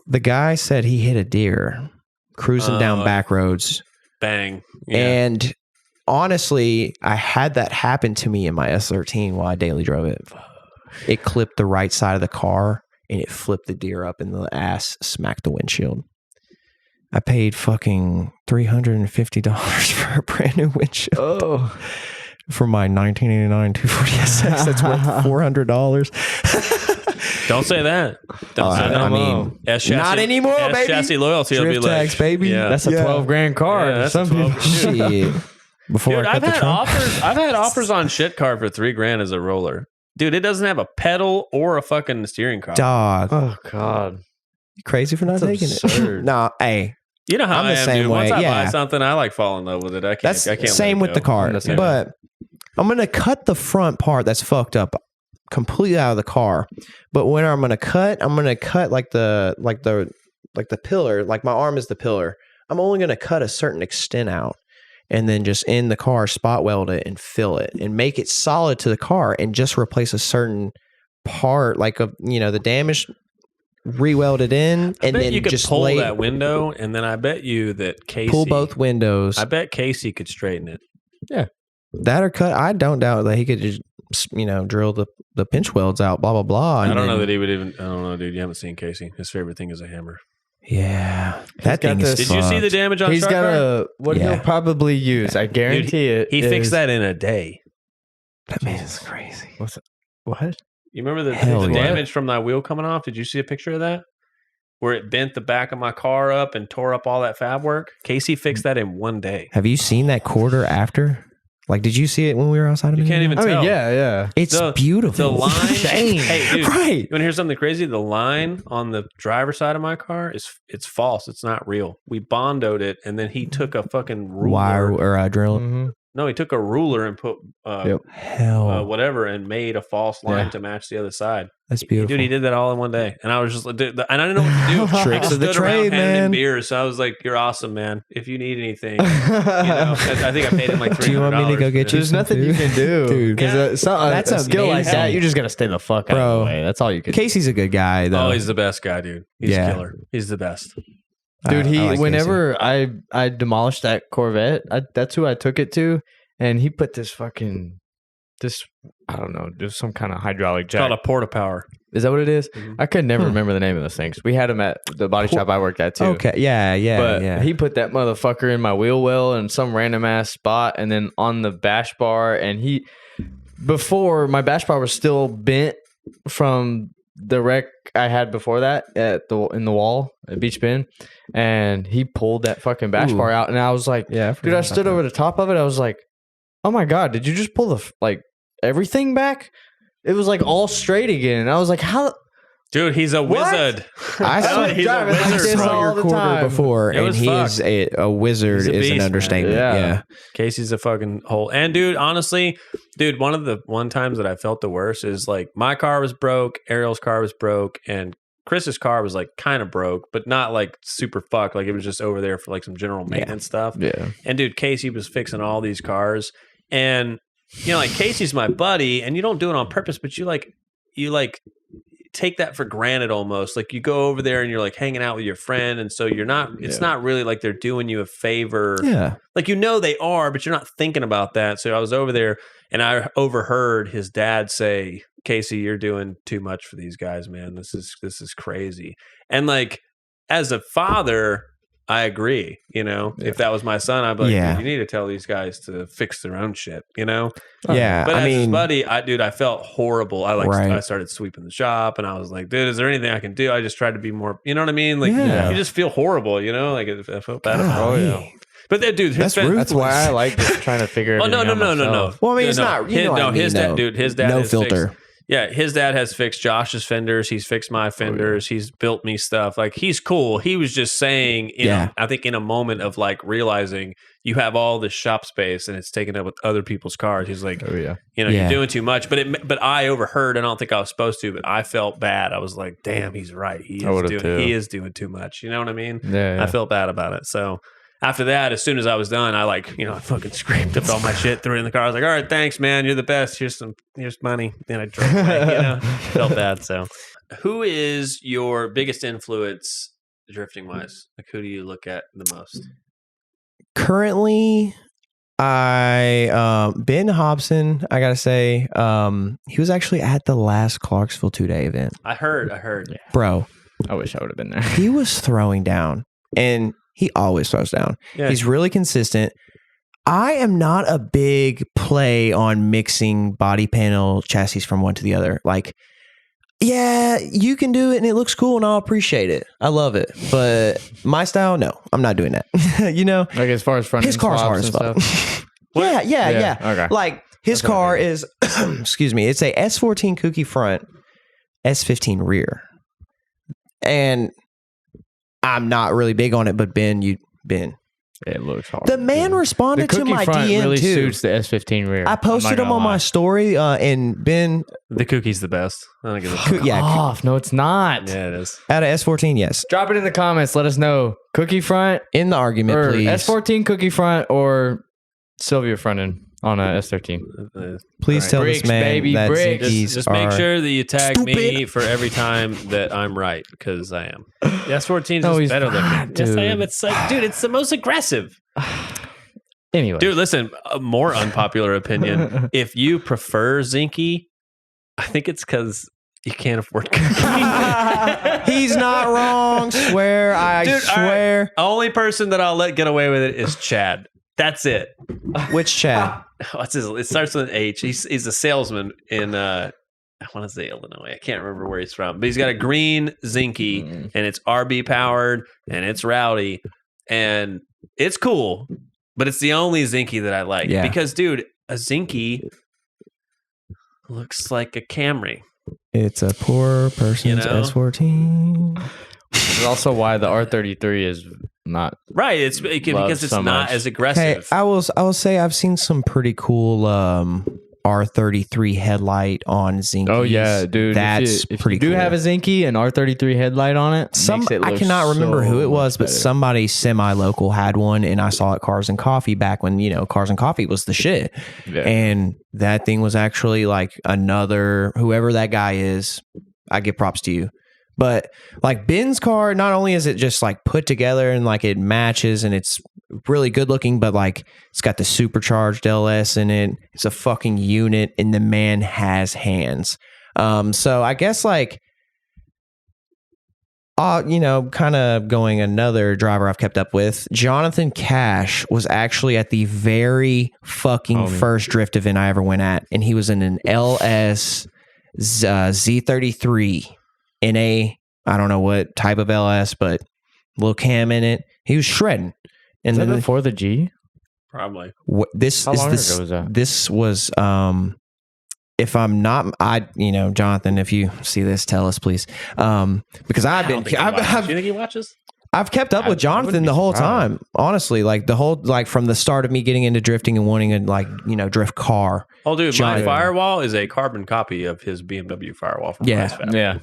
The guy said he hit a deer cruising down back roads. Bang. Yeah. And honestly, I had that happen to me in my S13 while I daily drove it. It clipped the right side of the car and it flipped the deer up and the ass smacked the windshield. I paid fucking $350 for a brand new windshield. Oh. For my 1989 240SX, that's worth $400. Don't say that. Don't say that. I mean, S chassis, not anymore, S baby. chassis loyalty will be Drift like, tax, baby. Yeah. That's a $12,000 car. Yeah, that's some a 12 people. Shit. Before Dude, I cut I've the had trunk. offers. I've had offers on shit car for $3,000 as a roller. Dude, it doesn't have a pedal or a fucking steering column. Dog. Oh God. You crazy for not That's taking absurd. it? Nah, hey. You know how I'm I the am, same dude. Once way, I yeah. buy something, I like fall in love with it. I can't. That's I can't. same let it with the go. car. I'm the same But I'm gonna cut the front part that's fucked up completely out of the car. But when I'm gonna cut like the pillar, like my arm is the pillar. I'm only gonna cut a certain extent out. And then just in the car, spot weld it and fill it and make it solid to the car and just replace a certain part, like the damage, re-weld it in, I and bet then you could just pull that window, and then I bet you that Casey pull both windows. I bet Casey could straighten it. That or cut. I don't doubt that he could just drill the pinch welds out. Blah blah blah. I don't know that he would even. I don't know, dude. You haven't seen Casey. His favorite thing is a hammer. Yeah, that thing is. Did you see the damage on? He's got what Yeah. he'll probably use. I guarantee it. He fixed that in a day. That man is crazy. What? You remember the Hell yeah. damage from that wheel coming off? Did you see a picture of that? Where it bent the back of my car up and tore up all that fab work? Casey fixed that in one day. Have you seen that quarter after? Like, did you see it when we were outside of You can't even I tell. mean, yeah. It's beautiful. The line. Dang. Hey, dude. Right. You want to hear something crazy? The line on the driver's side of my car it's false. It's not real. We bondoed it, and then he took a fucking ruler. Wire or drill. Mm-hmm. No, he took a ruler and put Hell, whatever and made a false line Yeah. to match the other side. that's beautiful. Dude, he did that all in one day, and I was just like, dude, and I didn't know what to do. Tricks I of the stood around trade, handing him man. beers, so I was like, "You're awesome, man. If you need anything, I think I paid him like $300. Do you want me to go get you There's some nothing you food? can do, Dude. because That's a skill like amazing. that, you just gotta stay the fuck out of Bro. the way. That's all you can. Casey's a good guy, though. Oh, he's the best guy, dude. He's a killer. He's the best. Dude, I like whenever I demolished that Corvette, that's who I took it to, and he put this I don't know, just some kind of hydraulic It's jack. called a porta power. Is that what it is? Mhm. I could never remember the name of those things. We had them at the body shop I worked at too. Okay, yeah. But he put that motherfucker in my wheel well in some random ass spot, and then on the bash bar. And before my bash bar was still bent from the wreck I had before that in the wall at Beach Bend, and he pulled that fucking bash bar out, and I was like, dude, I stood over the top of it. I was like, oh my god, did you just pull everything back? It was like all straight again, and I was like, how? Dude, he's a wizard. I saw He's a wizard. your quarter before, It and was he fucked. is a wizard. He's a Is beast, an man. understatement. Yeah. Casey's a fucking hole. And dude, honestly, one of the times that I felt the worst is like my car was broke, Ariel's car was broke, and Chris's car was like kind of broke, but not like super fucked. Like it was just over there for like some general maintenance stuff. Yeah. And dude, Casey was fixing all these cars, and like Casey's my buddy, and you don't do it on purpose, but you take that for granted almost. Like you go over there and you're like hanging out with your friend, and so you're not. It's not really like they're doing you a favor. Yeah. Like they are, but you're not thinking about that. So I was over there, and I overheard his dad say, "Casey, you're doing too much for these guys, man. This is crazy." And like as a father, I agree. If that was my son, I'd be like, Yeah. "Dude, you need to tell these guys to fix their own shit." Yeah. But I as his mean, buddy, I felt horrible. Right. I started sweeping the shop, and I was like, "Dude, is there anything I can do?" I just tried to be more. You know what I mean? Like Yeah. you just feel horrible. Like I felt bad about golly. it. But that dude, That's rude. That's why I like just trying to figure. Oh no. everything out myself. Well, I mean, Yeah, it's not. You his, know what no, I mean, his dad, though. dude. His dad No is filter. fixed. Yeah, his dad has fixed Josh's fenders. He's fixed my fenders. He's built me stuff. Like, he's cool. He was just saying, I think in a moment of like realizing you have all this shop space and it's taken up with other people's cars. He's like, you're doing too much. But I overheard, and I don't think I was supposed to, but I felt bad. I was like, damn, he's right. He is doing too much. You know what I mean? Yeah. I felt bad about it. So after that, as soon as I was done, I I fucking scraped up all my shit, threw it in the car. I was like, all right, thanks, man. You're the best. Here's money. And I drove away, Felt bad. So who is your biggest influence drifting wise? Like, who do you look at the most? Currently, Ben Hobson, I gotta say, he was actually at the last Clarksville 2-day event. I heard. Yeah. Bro. I wish I would have been there. He was throwing down, and he always throws down. Yeah. He's really consistent. I am not a big play on mixing body panel chassis from one to the other. Like, yeah, you can do it and it looks cool and I'll appreciate it. I love it. But my style, no, I'm not doing that. Like, as far as front his car's hard as fuck. Yeah. Okay. Like, his car is, excuse me, it's a S14 Kooky front, S15 rear. And I'm not really big on it, but Ben. It looks hard. The man responded to my DM really too. Suits the S15 rear. I posted him on my story, and Ben. The Kookie's the best. I don't give a fuck. Off. No, it's not. Yeah, it is. Out of S14, yes. Drop it in the comments. Let us know. Cookie front in the argument, please. S14 Cookie front or Sylvia front end on a S13. Please tell this man that Zinkies just make sure that you tag me for every time that I'm right, because I am. The S14 is better looking. Yes, I am. It's like, dude, it's the most aggressive. Anyway, dude, listen. A more unpopular opinion: if you prefer Zinky, I think it's because you can't afford cookie. He's not wrong. Swear, I swear. Only person that I'll let get away with it is Chad. That's it. Which Chad? What's his? It starts with an H. He's a salesman in I want to say Illinois. I can't remember where he's from, but he's got a green Zinky, and it's RB powered, and it's rowdy, and it's cool. But it's the only Zinky that I like because, dude, a Zinky looks like a Camry. It's a poor person's S14. That's also why the R33 is not right. It's because it's not as aggressive. Hey, I will say I've seen some pretty cool R33 headlight on Zinkies. Oh yeah, dude, that's pretty cool. Do have a Zinky and R33 headlight on it? I cannot remember who it was, but somebody semi-local had one, and I saw it at Cars and Coffee back when Cars and Coffee was the shit. Yeah. And that thing was actually like whoever that guy is. I give props to you. But like Ben's car, not only is it just like put together and like it matches and it's really good looking, but like it's got the supercharged LS in it. It's a fucking unit, and the man has hands. So I guess like, kind of going another driver I've kept up with, Jonathan Cash was actually at the very fucking first drift event I ever went at, and he was in an LS Z33. In I don't know what type of LS, but little cam in it. He was shredding. And then before the G? Probably. This How long ago was that? This was if I'm not, Jonathan, if you see this, tell us please. Because do you think he watches? I've kept up with Jonathan the whole time. Honestly, like from the start of me getting into drifting and wanting a drift car. Oh, dude, my Firewall is a carbon copy of his BMW Firewall from Yeah.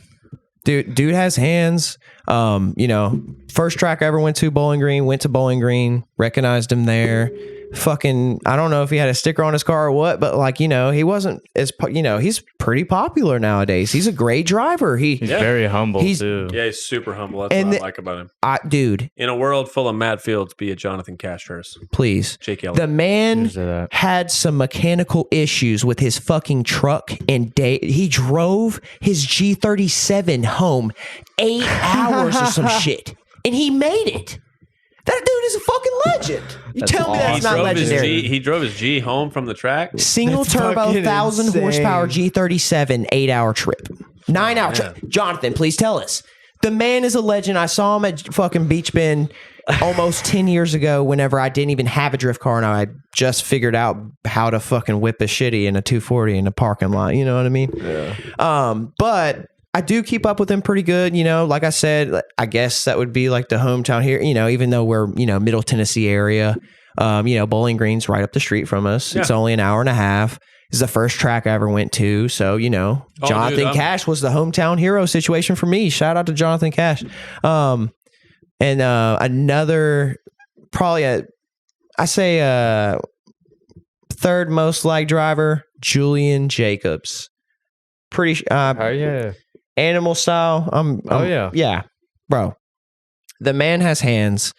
Dude has hands. First track I ever went to Bowling Green, recognized him there. Fucking, I don't know if he had a sticker on his car or what, but he wasn't as, he's pretty popular nowadays. He's a great driver. He's very humble too. Yeah, he's super humble. That's what I like about him. Dude. In a world full of Matt Fields, be a Jonathan Cash first. Please. Jake Elliott. The man had some mechanical issues with his fucking truck, and he drove his G37 home 8 hours or some shit, and he made it. That dude is a fucking legend. You tell me that's not legendary. He drove his G home from the track. Single turbo, 1,000 horsepower G37, 8-hour trip. 9-hour trip. Jonathan, please tell us. The man is a legend. I saw him at fucking Beach Bend almost 10 years ago, whenever I didn't even have a drift car and I just figured out how to fucking whip a shitty in a 240 in a parking lot. You know what I mean? Yeah. But I do keep up with him pretty good. You know, like I said, I guess that would be like the hometown here, you know, even though we're, you know, Middle Tennessee area, you know, Bowling Green's right up the street from us. Yeah. It's only an hour and a half. It's the first track I ever went to. So, you know, Jonathan Cash was the hometown hero situation for me. Shout out to Jonathan Cash. And another, probably third most liked driver, Julian Jacobs. Pretty, animal style. Yeah, bro. The man has hands.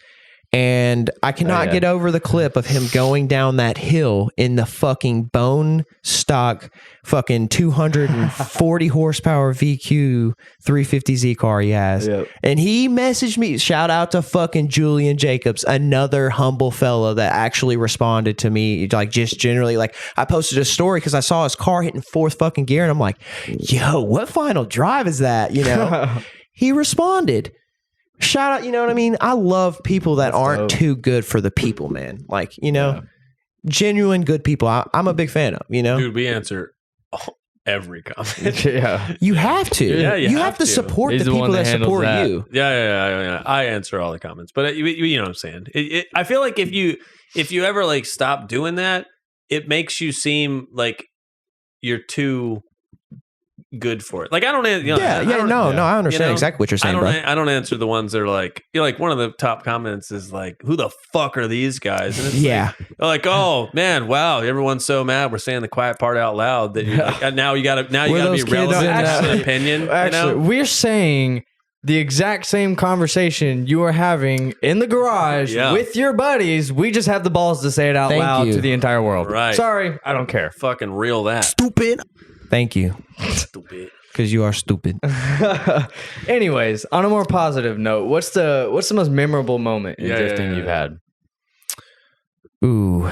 And I cannot get over the clip of him going down that hill in the fucking bone stock fucking 240 horsepower VQ 350Z car he has. Yep. And he messaged me, shout out to fucking Julian Jacobs, another humble fella that actually responded to me, like just generally, like I posted a story because I saw his car hitting fourth fucking gear and I'm like, yo, what final drive is that? You know, he responded. Shout out, you know what I mean? I love people that aren't too good for the people, man. Like, you know, genuine good people. I'm a big fan of, you know? Dude, we answer every comment. You have to. Yeah, you have to support the people that support you. Yeah. I answer all the comments. But you know what I'm saying? I feel like if you ever like stop doing that, it makes you seem like you're too good for it. Like I don't, you know, I understand exactly what you're saying, bro. I don't answer the ones that are like, you know, like one of the top comments is like, "Who the fuck are these guys?" And it's like, "Oh man, wow, everyone's so mad. We're saying the quiet part out loud that you're like, now you gotta be relevant to an opinion." Actually, we're saying the exact same conversation you are having in the garage with your buddies. We just have the balls to say it out loud to the entire world. Right? Sorry, I don't care. Fucking reel that. Stupid. Thank you. Stupid. Because you are stupid. Anyways, on a more positive note, what's the most memorable moment in drifting you've had? Ooh.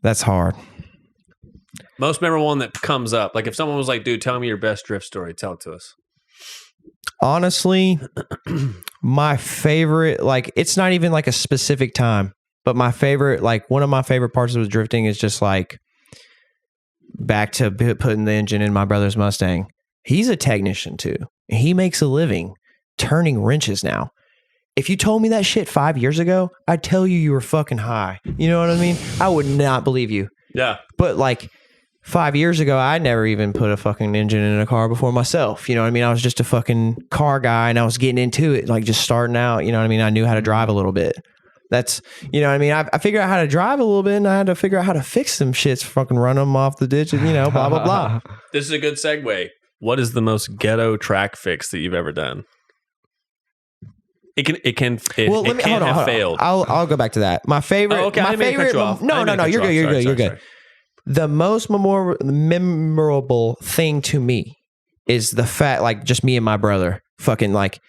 That's hard. Most memorable one that comes up. Like if someone was like, dude, tell me your best drift story. Tell it to us. Honestly, my favorite, like it's not even like a specific time, but my favorite, like one of my favorite parts of drifting is just like back to putting the engine in my brother's Mustang. He's a technician too. He makes a living turning wrenches now. If you told me that shit 5 years ago, I'd tell you were fucking high. You know what I mean? I would not believe you. Yeah. But like 5 years ago, I never even put a fucking engine in a car before myself. You know what I mean? I was just a fucking car guy and I was getting into it, like just starting out. You know what I mean? I knew how to drive a little bit. That's, you know what I mean? I figured out how to drive a little bit and I had to figure out how to fix some shits, fucking run them off the ditch and, you know, blah, blah, blah. This is a good segue. What is the most ghetto track fix that you've ever done? It can have failed. I'll go back to that. My favorite. Oh, okay. My favorite. No. You're good. You're good. The most memorable thing to me is the fact, like, just me and my brother, fucking like,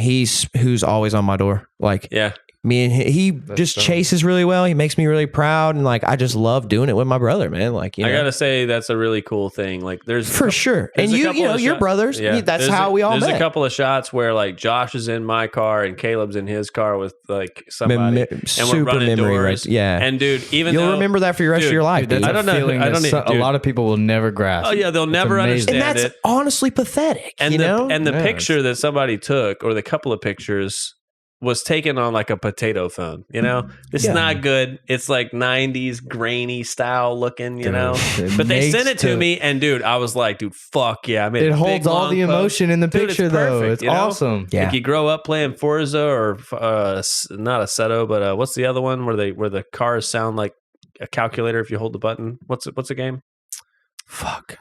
who's always on my door, like, yeah. Me and he just chases really well. He makes me really proud, and like I just love doing it with my brother, man. Like, you know, I gotta say that's a really cool thing. like there's sure, and you know your brothers. Yeah. That's how we all met. There's a couple of shots where like Josh is in my car and Caleb's in his car with like somebody, and we're running doors. Right? Yeah, and dude, you'll remember that for the rest of your life. Dude, I don't know. A lot of people will never grasp. Oh yeah, they'll never understand and that's honestly pathetic. And the picture that somebody took, or the couple of pictures, was taken on like a potato phone, you know? It's not good. It's like 90s grainy style looking, you know? But they sent it to me, and dude, I was like, dude, fuck yeah. I made it holds all the emotion in the picture, though. It's awesome. Yeah. Like you grow up playing Forza or not Assetto, but what's the other one where the cars sound like a calculator if you hold the button? What's the game? Fuck.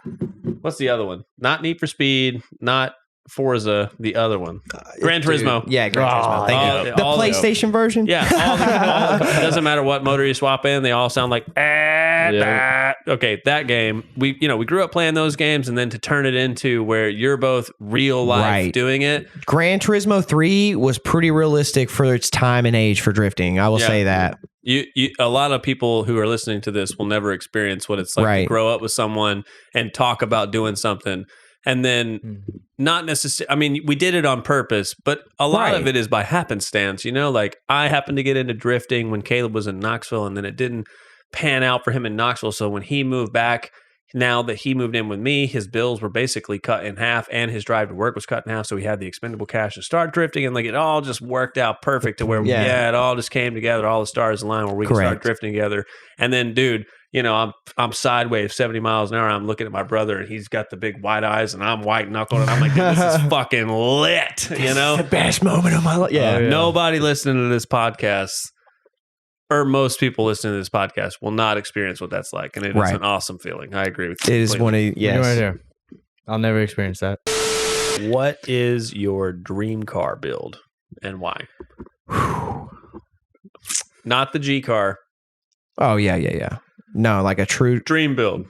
What's the other one? Not Need for Speed, not Forza, the other one. Gran Turismo. Yeah, Gran Turismo. Thank you. The PlayStation version? Yeah. It doesn't matter what motor you swap in, they all sound like okay, that game. We grew up playing those games, and then to turn it into where you're both real life doing it. Gran Turismo 3 was pretty realistic for its time and age for drifting. I will say that. A lot of people who are listening to this will never experience what it's like to grow up with someone and talk about doing something. And then not necessarily, I mean, we did it on purpose, but a lot of it is by happenstance, you know, like I happened to get into drifting when Caleb was in Knoxville, and then it didn't pan out for him in Knoxville. So when he moved back, now that he moved in with me, his bills were basically cut in half and his drive to work was cut in half. So he had the expendable cash to start drifting, and like it all just worked out perfect to where, it all just came together. All the stars aligned where we could start drifting together. And then, dude, you know, I'm sideways 70 miles an hour. I'm looking at my brother, and he's got the big white eyes, and I'm white knuckled, and I'm like, dude, this is fucking lit. You know, the best moment of my life. Yeah. Nobody listening to this podcast, or most people listening to this podcast, will not experience what that's like, and it is an awesome feeling. I agree with you. It is one of right. I'll never experience that. What is your dream car build, and why? Not the G car. Oh yeah. No, like a true dream build.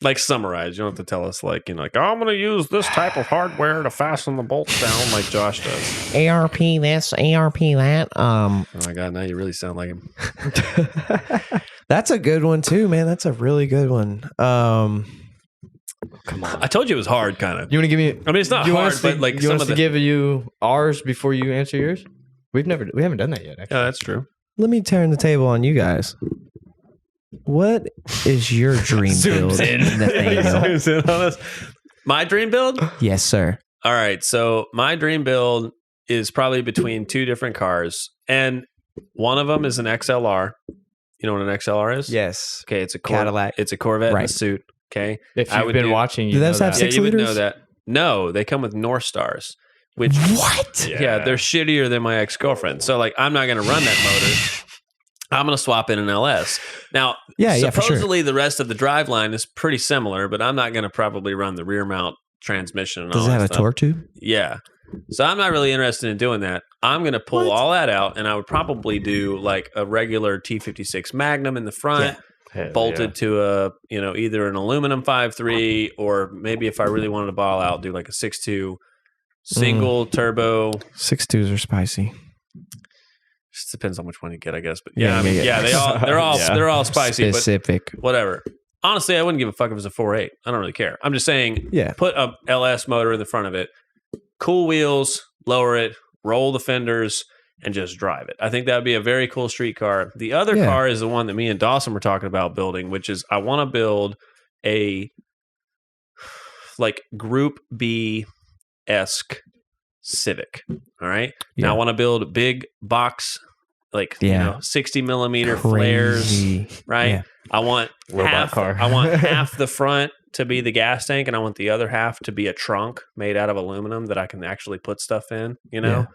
Like summarize. You don't have to tell us like, you know, like, oh, I'm going to use this type of hardware to fasten the bolts down like Josh does. ARP this, ARP that. Oh my God, now you really sound like him. That's a good one too, man. That's a really good one. Come on. I told you it was hard, kind of. You want to give me? I mean, it's not hard, but like you want us to give you ours before you answer yours? We haven't done that yet. Actually. Yeah, that's true. Let me turn the table on you guys. What is your dream build, Nathaniel? My dream build? Yes, sir. All right. So my dream build is probably between two different cars, and one of them is an XLR. You know what an XLR is? Yes. Okay, it's a Cadillac. It's a Corvette in a suit. Okay. If you've been watching, do those have 6 you liters? would know that. No, they come with North Stars. Which Yeah, they're shittier than my ex-girlfriend. So like, I'm not going to run that motor. I'm going to swap in an LS. Now, supposedly the rest of the driveline is pretty similar, but I'm not going to probably run the rear mount transmission. And Does it have a torque tube? Yeah. So I'm not really interested in doing that. I'm going to pull all that out, and I would probably do like a regular T56 Magnum in the front, bolted to a, you know, either an aluminum 5.3, or maybe if I really wanted to ball out, do like a 6.2 single turbo. 6.2s are spicy. Just depends on which one you get, I guess. But they're all spicy, specific. But whatever. Honestly, I wouldn't give a fuck if it was a 4.8. I don't really care. I'm just saying, put a LS motor in the front of it, cool wheels, lower it, roll the fenders, and just drive it. I think that would be a very cool street car. The other car is the one that me and Dawson were talking about building, which is I want to build a like Group B-esque Civic. All right. Yeah. Now I want to build a big box, like 60 millimeter flares. Right. Yeah. I want half the front to be the gas tank, and I want the other half to be a trunk made out of aluminum that I can actually put stuff in. You know. Yeah.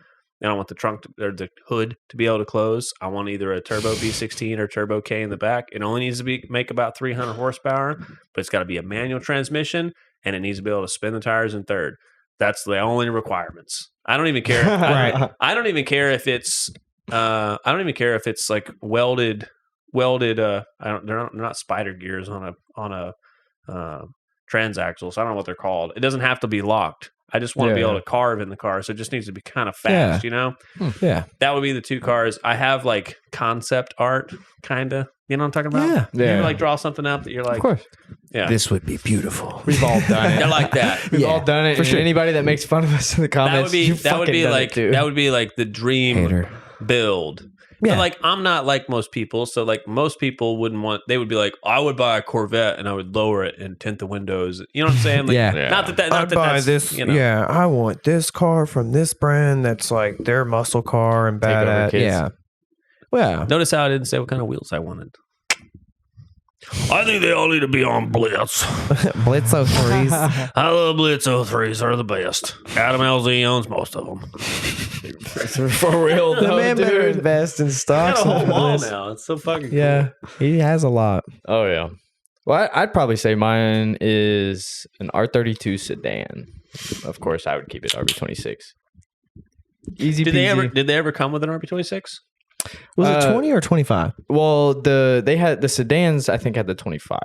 And I want the trunk or the hood to be able to close. I want either a turbo V16 or turbo K in the back. It only needs to make about 300 horsepower, but it's got to be a manual transmission, and it needs to be able to spin the tires in third. That's the only requirements. I don't even care. I don't even care if it's. I don't even care if it's like welded. They're not spider gears on a transaxle. So I don't know what they're called. It doesn't have to be locked. I just want to be able to carve in the car, so it just needs to be kind of fast, you know? Yeah. That would be the two cars. I have like concept art, kind of. You know what I'm talking about? Yeah. You like draw something up that you're like, of course. Yeah. This would be beautiful. We've all done it. I like that. We've all done it. For sure. Anybody that makes fun of us in the comments, that would be like the dream build. Yeah. But like, I'm not like most people. So like most people they would be like, I would buy a Corvette and I would lower it and tint the windows. You know what I'm saying? Like, Not that that's this. You know. Yeah. I want this car from this brand. That's like their muscle car and badass. Yeah. Well, notice how I didn't say what kind of wheels I wanted. I think they all need to be on Blitz. Blitz 03s. I love Blitz 03s. They're the best. Adam LZ owns most of them. For real, the man better invest in stocks. He's got a whole wall now. It's so fucking cool. Yeah, he has a lot. Oh yeah. Well, I'd probably say mine is an R32 sedan. Of course, I would keep it RB26. Easy. Did they ever come with an RB26? Was it 20 or 25? Well, they had the sedans. I think had the 25,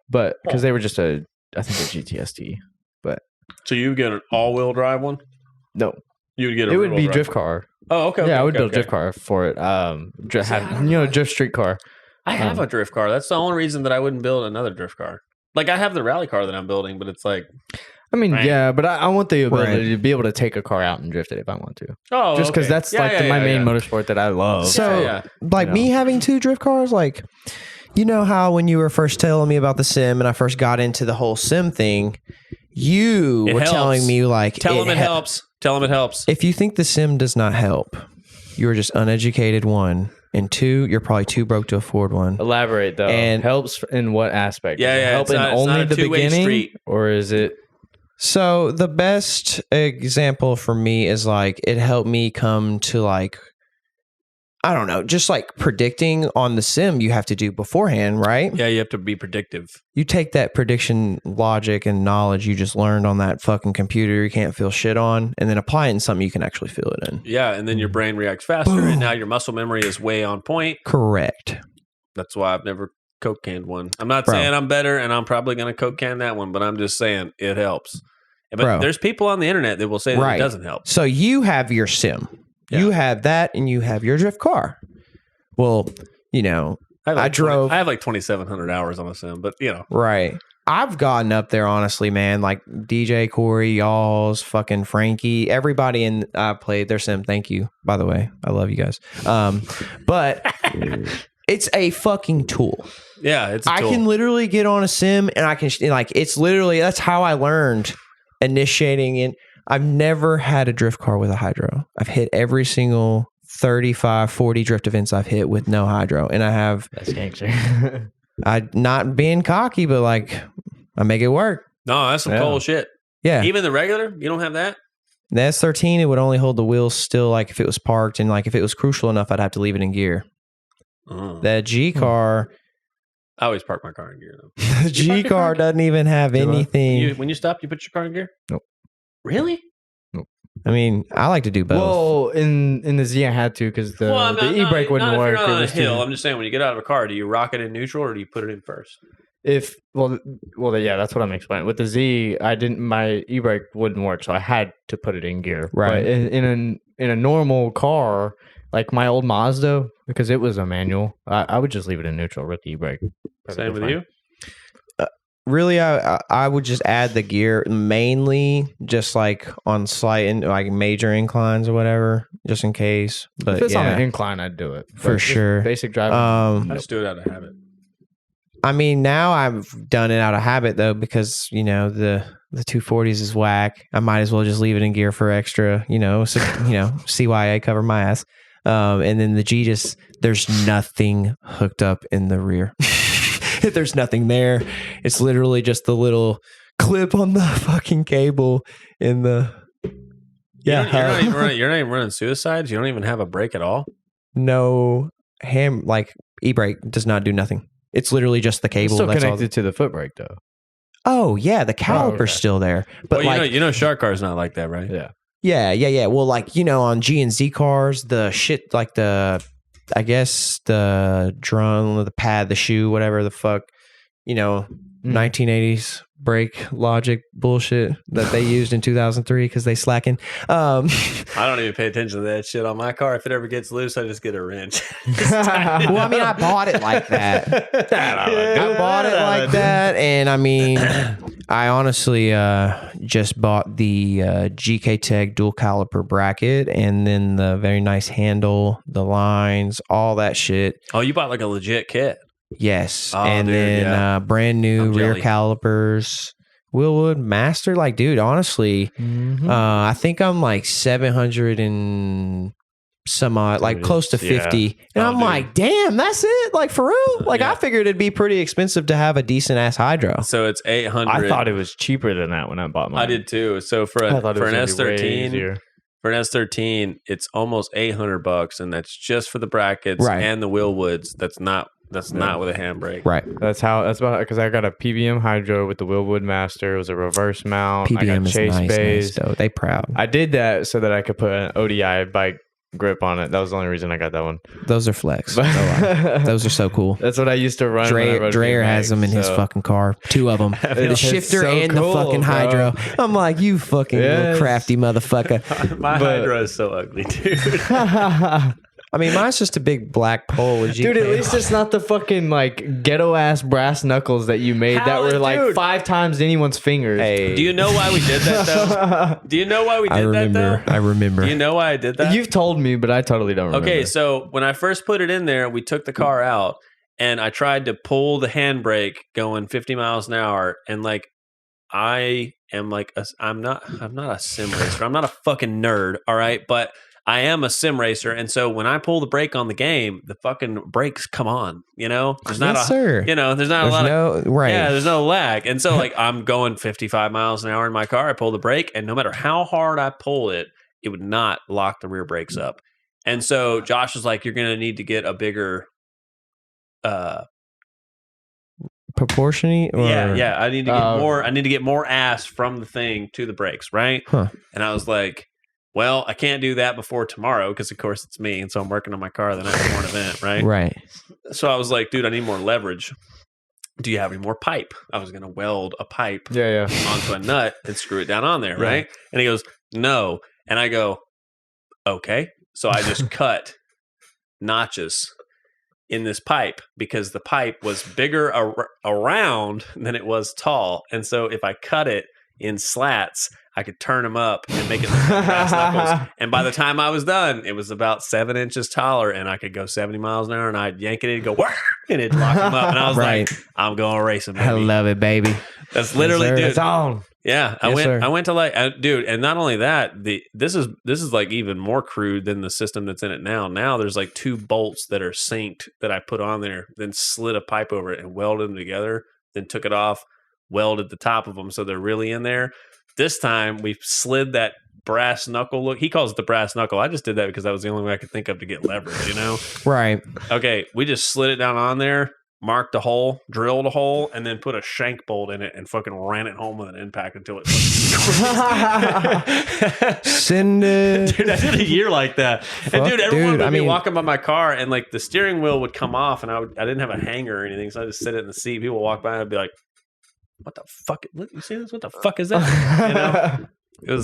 but because they were just I think a GTST. But so you get an all-wheel drive one? No, you would get. It would be drift car. Oh, okay. Yeah, I would build drift car for it. Drift street car. I have a drift car. That's the only reason that I wouldn't build another drift car. Like I have the rally car that I'm building, but it's like I mean, right? yeah, but I want the ability to be able to take a car out and drift it if I want to. Oh, just because that's my main motorsport that I love. So, me having 2 drift cars, like, you know how when you were first telling me about the sim and I first got into the whole sim thing, you were telling me like, tell them it helps. Tell them it helps. If you think the sim does not help, you're just uneducated, 1. And 2, you're probably too broke to afford one. Elaborate though. And helps in what aspect? Help in only the beginning, street. Or is it? So the best example for me is like it helped me come to like, I don't know, just like predicting on the sim you have to do beforehand, right? Yeah, you have to be predictive. You take that prediction logic and knowledge you just learned on that fucking computer you can't feel shit on, and then apply it in something you can actually feel it in. Yeah, and then your brain reacts faster, and now your muscle memory is way on point. Correct. That's why I've never Coke canned one. I'm not saying I'm better, and I'm probably going to Coke can that one, but I'm just saying it helps. But there's people on the internet that will say that it doesn't help. So you have your sim. Yeah. You have that, and you have your drift car. Well, you know, I have like 2,700 hours on a sim, but you know. Right. I've gotten up there, honestly, man. Like DJ, Corey, y'all's, fucking Frankie, everybody I played their sim. Thank you, by the way. I love you guys. But it's a fucking tool. Yeah, it's a tool. I can literally get on a sim, and I can, like, it's literally, that's how I learned initiating in. I've never had a drift car with a hydro. I've hit every single 35, 40 drift events I've hit with no hydro. And I have... That's gangster. I not being cocky, but like, I make it work. No, that's some cool shit. Yeah. Even the regular? You don't have that? The S13, it would only hold the wheels still, like, if it was parked. And, like, if it was crucial enough, I'd have to leave it in gear. That G car... I always park my car in gear, though. The G car doesn't even have anything. When you stop, you put your car in gear? Nope. Really? Nope. I mean, I like to do both. Well, in the Z, I had to because the e-brake wouldn't work. Not on a hill. I'm just saying, when you get out of a car, do you rock it in neutral or do you put it in first? That's what I'm explaining. With the Z, my e-brake wouldn't work, so I had to put it in gear. Right. But in a normal car, like my old Mazda, because it was a manual, I would just leave it in neutral with the e-brake. Same with you? Really, I would just add the gear mainly just like on slight and like major inclines or whatever, just in case. But if it's on an incline, I'd do it for sure. Basic driving, I just do it out of habit. I mean, now I've done it out of habit though, because you know the 240s is whack. I might as well just leave it in gear for extra, so CYA cover my ass. And then the G there's nothing hooked up in the rear. There's nothing there. It's literally just the little clip on the fucking cable in the. You're not even running suicides. You don't even have a brake at all. No, e-brake does not do nothing. It's literally just the cable. It's still connected to the foot brake though. Oh yeah, the caliper's still there. But shark car's not like that, right? Yeah. Yeah. Well, on G and Z cars, the shit like the drum, the pad, the shoe, whatever the fuck, 1980s brake logic bullshit that they used in 2003 because they slacking. I don't even pay attention to that shit on my car. If it ever gets loose, I just get a wrench. Well, I mean, I bought it like that. And I mean, I honestly just bought the GK Tech dual caliper bracket and then the very nice handle, the lines, all that shit. Oh, you bought like a legit kit. Yes. Brand new rear calipers, Wheelwood Master. Like, dude, honestly, I think I'm like 700 and some odd, like close to 50. And I'm like, damn, that's it? Like, for real? Like, I figured it'd be pretty expensive to have a decent ass hydro. So it's 800. I thought it was cheaper than that when I bought mine. I did too. So for an S13, it's almost $800, and that's just for the brackets and the Wheelwoods. That's not with a handbrake. Right. That's about because I got a PBM hydro with the Wheelwood Master. It was a reverse mount. PBM I got Chase nice, though. They proud. I did that so that I could put an ODI bike grip on it. That was the only reason I got that one. Those are flex. Those are so cool. That's what I used to run. Dreyer has them in his fucking car. 2 of them. The shifter and the fucking hydro. I'm like, you fucking little crafty motherfucker. My hydro is so ugly, dude. I mean, mine's just a big black pole with Dude, at least it's not the fucking like ghetto ass brass knuckles that you made that were like 5 times anyone's fingers. Hey. Do you know why we did that though? Do you know why we did that though? I remember. Do you know why I did that? You've told me, but I totally don't remember. Okay, so when I first put it in there, we took the car out and I tried to pull the handbrake going 50 miles an hour, and like I am like I'm not a sim racer. I'm not a fucking nerd, all right? But I am a sim racer, and so when I pull the brake on the game, the fucking brakes come on. You know, there's not there's not a lot of there's no lag, and so like I'm going 55 miles an hour in my car. I pull the brake, and no matter how hard I pull it, it would not lock the rear brakes up. And so Josh was like, "You're going to need to get a bigger." Proportionally, yeah. I need to get more. I need to get more ass from the thing to the brakes, right? Huh. And I was like, "Well, I can't do that before tomorrow because, of course, it's me, and so I'm working on my car the night before an event, right?" Right. So I was like, "Dude, I need more leverage. Do you have any more pipe?" I was going to weld a pipe, onto a nut and screw it down on there, right? And he goes, "No," and I go, "Okay." So I just cut notches in this pipe because the pipe was bigger around than it was tall. And so if I cut it in slats, I could turn them up and make it look like brass knuckles. And by the time I was done, it was about 7 inches taller, and I could go 70 miles an hour, and I'd yank it and go, and it'd lock them up. And I was like, I'm going racing, baby. I love it, baby. That's literally, dude. It's on. Yeah, I went to like, dude, and not only that, this is like even more crude than the system that's in it now. Now there's like 2 bolts that are synced that I put on there, then slid a pipe over it and welded them together, then took it off, welded the top of them so they're really in there. This time we slid that brass knuckle look. He calls it the brass knuckle. I just did that because that was the only way I could think of to get leverage, you know? Right. Okay, we just slid it down on there, marked a hole, drilled a hole, and then put a shank bolt in it and fucking ran it home with an impact until it Send it. Dude, I did a year like that. And dude, everyone would be walking by my car and like the steering wheel would come off, and I didn't have a hanger or anything, so I just sit it in the seat. People walk by and I'd be like, what the fuck? Look, you see this? What the fuck is that? You know?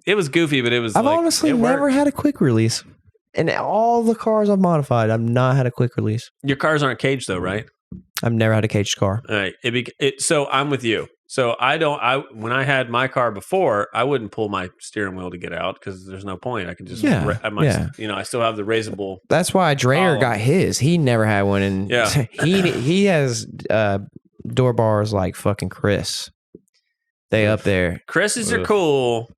It was goofy, but it was. I've honestly never had a quick release. And all the cars I've modified, I've not had a quick release. Your cars aren't caged though, right? I've never had a caged car. All right. So I'm with you. So when I had my car before, I wouldn't pull my steering wheel to get out because there's no point. I can just, I still have the raisable. That's why Dreyer got his. He never had one. And he has door bars like fucking Chris. They up there. Chris's are cool.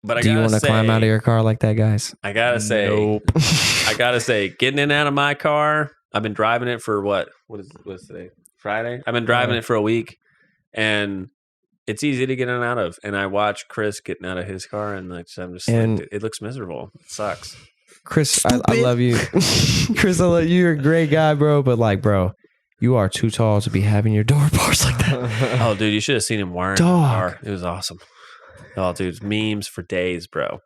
But do you want to climb out of your car like that, guys? I gotta say, nope. I gotta say, getting in and out of my car. I've been driving it for what's today? Friday. I've been driving it for a week, and it's easy to get in and out of. And I watch Chris getting out of his car, and like I'm just like, it looks miserable. It sucks. Chris, I love you. Chris, I love you. You're a great guy, bro. But like, bro, you are too tall to be having your door bars like that. Oh, dude, you should have seen him wiring the car. It was awesome. Oh, dude, it's memes for days, bro.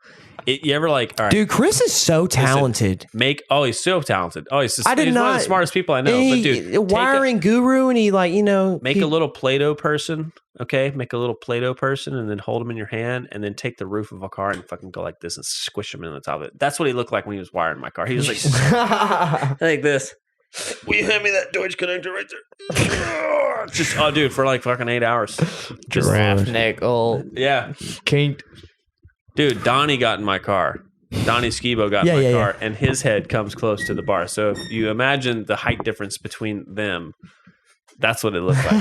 You ever like, all right, dude, Chris is so talented. He's so talented. Oh, he's one of the smartest people I know. But dude, wiring guru, and he make a little Play-Doh person. Okay, make a little Play-Doh person, and then hold him in your hand, and then take the roof of a car and fucking go like this and squish him in the top of it. That's what he looked like when he was wiring my car. He was like, like this. Will you hand me that Deutsch connector right there? Just dude, for like fucking 8 hours. Giraffe nickel. Yeah. Can't. Dude, Donnie got in my car. Donnie Skibo got in my car, and his head comes close to the bar. So if you imagine the height difference between them, that's what it looked like.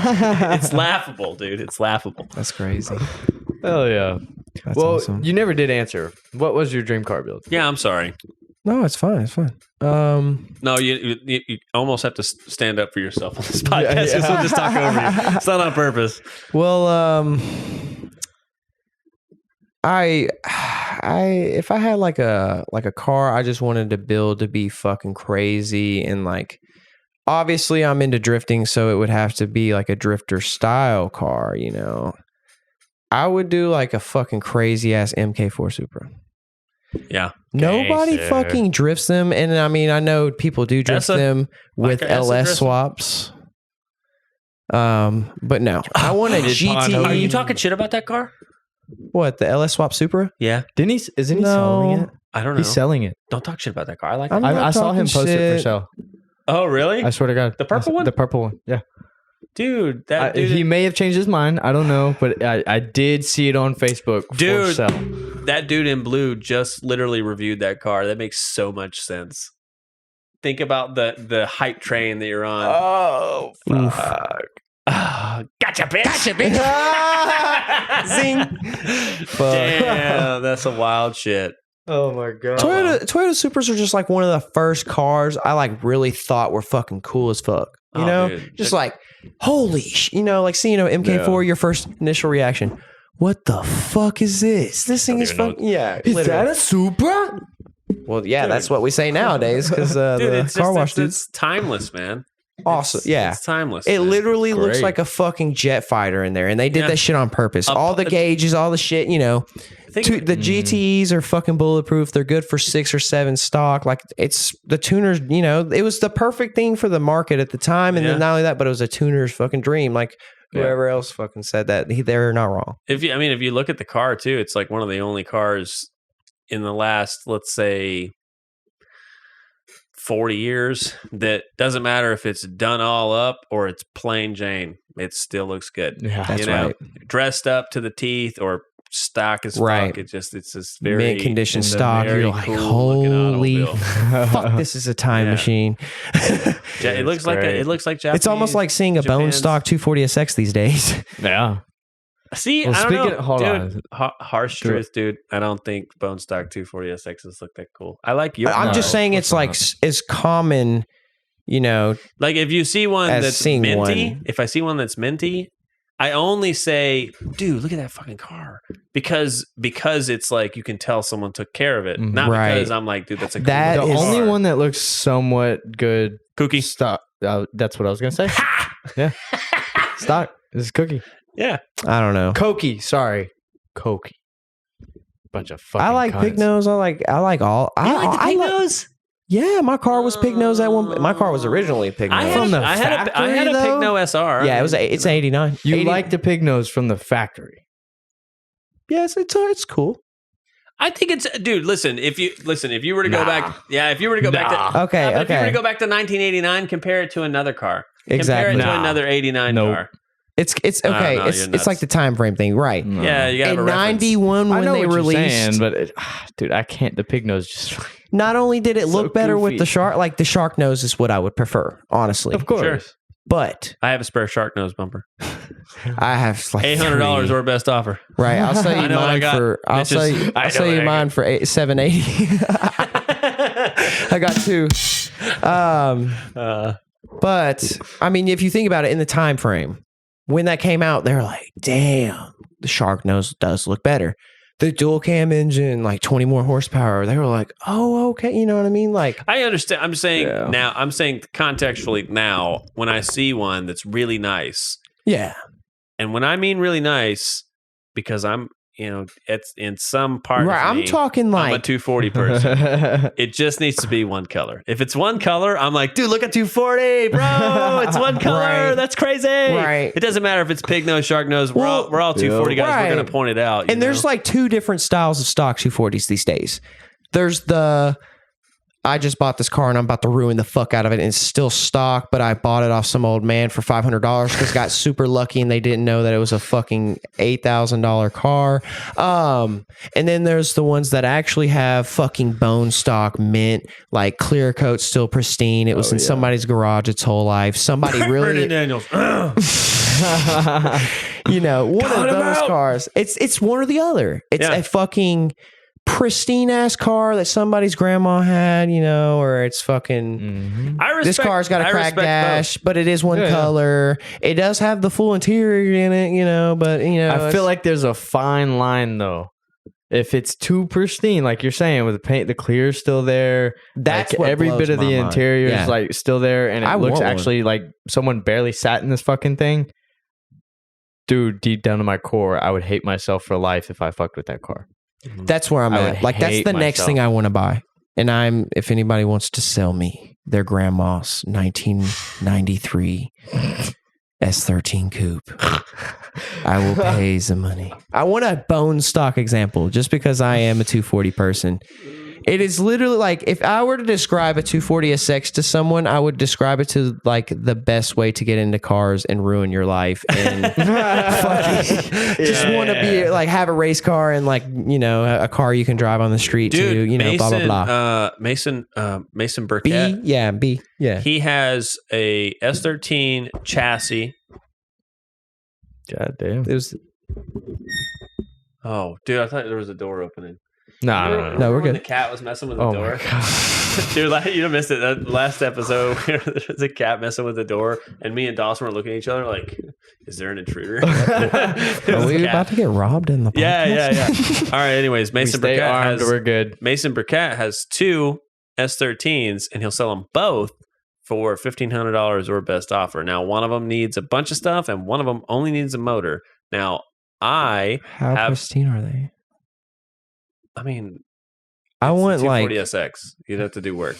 It's laughable, dude. It's laughable. That's crazy. Hell yeah. That's awesome. You never did answer. What was your dream car build? Yeah, I'm sorry. No, it's fine. It's fine. No, you almost have to stand up for yourself on this podcast. Yeah. We'll just talk over you. It's not on purpose. Well, if I had like a car I just wanted to build to be fucking crazy, and like obviously I'm into drifting, so it would have to be like a drifter style car, you know. I would do like a fucking crazy ass MK4 Supra. Yeah. Nobody fucking drifts them, and I mean I know people do drift them with LS swaps. But no, I want a GT. Are you talking shit about that car? What, the LS swap Supra? Yeah. Isn't he selling it? I don't know. He's selling it. Don't talk shit about that car. I like it. I saw him post it for sale. Oh, really? I swear to God. The purple one? The purple one. Yeah. Dude, he may have changed his mind. I don't know, but I did see it on Facebook for sale. That dude in blue just literally reviewed that car. That makes so much sense. Think about the hype train that you're on. Oh, fuck. Gotcha, bitch. Zing. Damn, that's a wild shit. Oh my God. Toyota Supras are just like one of the first cars I like really thought were fucking cool as fuck. You know? Dude. Just like, holy like seeing an MK4, your first initial reaction. What the fuck is this? This thing is fucking... Yeah. Is that a Supra? Well, yeah, that's what we say nowadays because the car wash dudes. It's timeless, man. Awesome. Yeah. It's timeless. It literally looks like a fucking jet fighter in there. And they did that shit on purpose. All the gauges, all the shit, the GTEs are fucking bulletproof. They're good for 6 or 7 stock. Like it's the tuners, it was the perfect thing for the market at the time. And then not only that, but it was a tuner's fucking dream. Like whoever else fucking said that, they're not wrong. If you look at the car too, it's like one of the only cars in the last, let's say, 40 years that doesn't matter if it's done all up or it's plain Jane. It still looks good. Yeah, that's right. Dressed up to the teeth or stock as fuck. It's just very mint condition stock. You're like, cool holy fuck, this is a time machine. It looks like Japanese. It's almost like seeing a bone stock 240SX these days. Yeah. See, I don't know. Dude, harsh truth, dude. I don't think bone stock 240SXs look that cool. I like your. I'm just saying it's like as common, like if you see one that's minty. If I see one that's minty, I only say, dude, look at that fucking car because it's like you can tell someone took care of it, not because I'm like, dude, that's a cool the only one that looks somewhat good. Cookie stock. That's what I was gonna say. Yeah, stock. This is Cookie. Yeah. I don't know. Koki. Sorry. Koki. Bunch of fucking I like cunts. pig nose. I like all. You like the pig nose? Yeah, my car was pig nose at one. My car was originally pig nose. I had a pig nose SR. Yeah, it's an 89. You like the pig nose from the factory? Yes, it's cool. I think it's, dude. Listen, if you were to go back, if you were to go back to if you were to go back to 1989, compare it to another car. Exactly. Compare it to another 89 car. It's okay. It's like the time frame thing, right? No. Yeah, you got in 91 when they released. But dude, I can't. The pig nose just. Not only did it look better with the shark, like the shark nose is what I would prefer, honestly. Of course. Sure. But I have a spare shark nose bumper. I have like $800 or best offer. Right, I'll sell you mine for. I'll sell you mine for $780. I got 2. But I mean, if you think about it in the time frame. When that came out, they're like, damn, the shark nose does look better. The dual cam engine, like 20 more horsepower. They were like, oh, okay. You know what I mean? Like, I understand. I'm saying now, I'm saying contextually now, when I see one that's really nice. Yeah. And when I mean really nice, because I'm, it's in some part right, of me, I'm talking like I'm a 240 person. It just needs to be one color. If it's one color, I'm like, dude, look at 240, bro. It's one color. Right. That's crazy. Right. It doesn't matter if it's pig nose, shark nose. We're all 240 guys. Right. We're going to point it out. And there's like 2 different styles of stock 240s these days. There's the I just bought this car and I'm about to ruin the fuck out of it. And it's still stock, but I bought it off some old man for $500 because got super lucky and they didn't know that it was a fucking $8,000 car. And then there's the ones that actually have fucking bone stock mint, like clear coat, still pristine. It was in somebody's garage its whole life. Somebody really, Daniels. one of those cars. It's one or the other. It's a fucking pristine ass car that somebody's grandma had, or it's fucking this car's got a cracked dash, but it is one color. It does have the full interior in it, but I feel like there's a fine line though. If it's too pristine, like you're saying, with the paint, the clear is still there. That's like what every bit of the interior is like still there, and it looks actually like someone barely sat in this fucking thing. Dude, deep down to my core, I would hate myself for life if I fucked with that car. That's where I'm at. Like, that's the next thing I want to buy. And if anybody wants to sell me their grandma's 1993 S13 coupe, I will pay the money. I want a bone stock example just because I am a 240 person. It is literally like if I were to describe a 240 SX to someone, I would describe it to like the best way to get into cars and ruin your life and just want to be like have a race car and like a car you can drive on the street too. Mason, blah blah blah. Mason Burkett. B. He has a S13 chassis. God damn. It was. Oh, dude! I thought there was a door opening. No, we're good. The cat was messing with the door. Dude, you missed it. That last episode, there was a cat messing with the door, and me and Dawson were looking at each other like, "Is there an intruder?" Are we about to get robbed in the podcast? Yeah. All right. Anyways, Mason Burkett we're good. Mason Burkett has 2 S13s, and he'll sell them both for $1,500 or best offer. Now, one of them needs a bunch of stuff, and one of them only needs a motor. Now, how pristine are they? I mean, I want like 240 SX. You'd have to do work,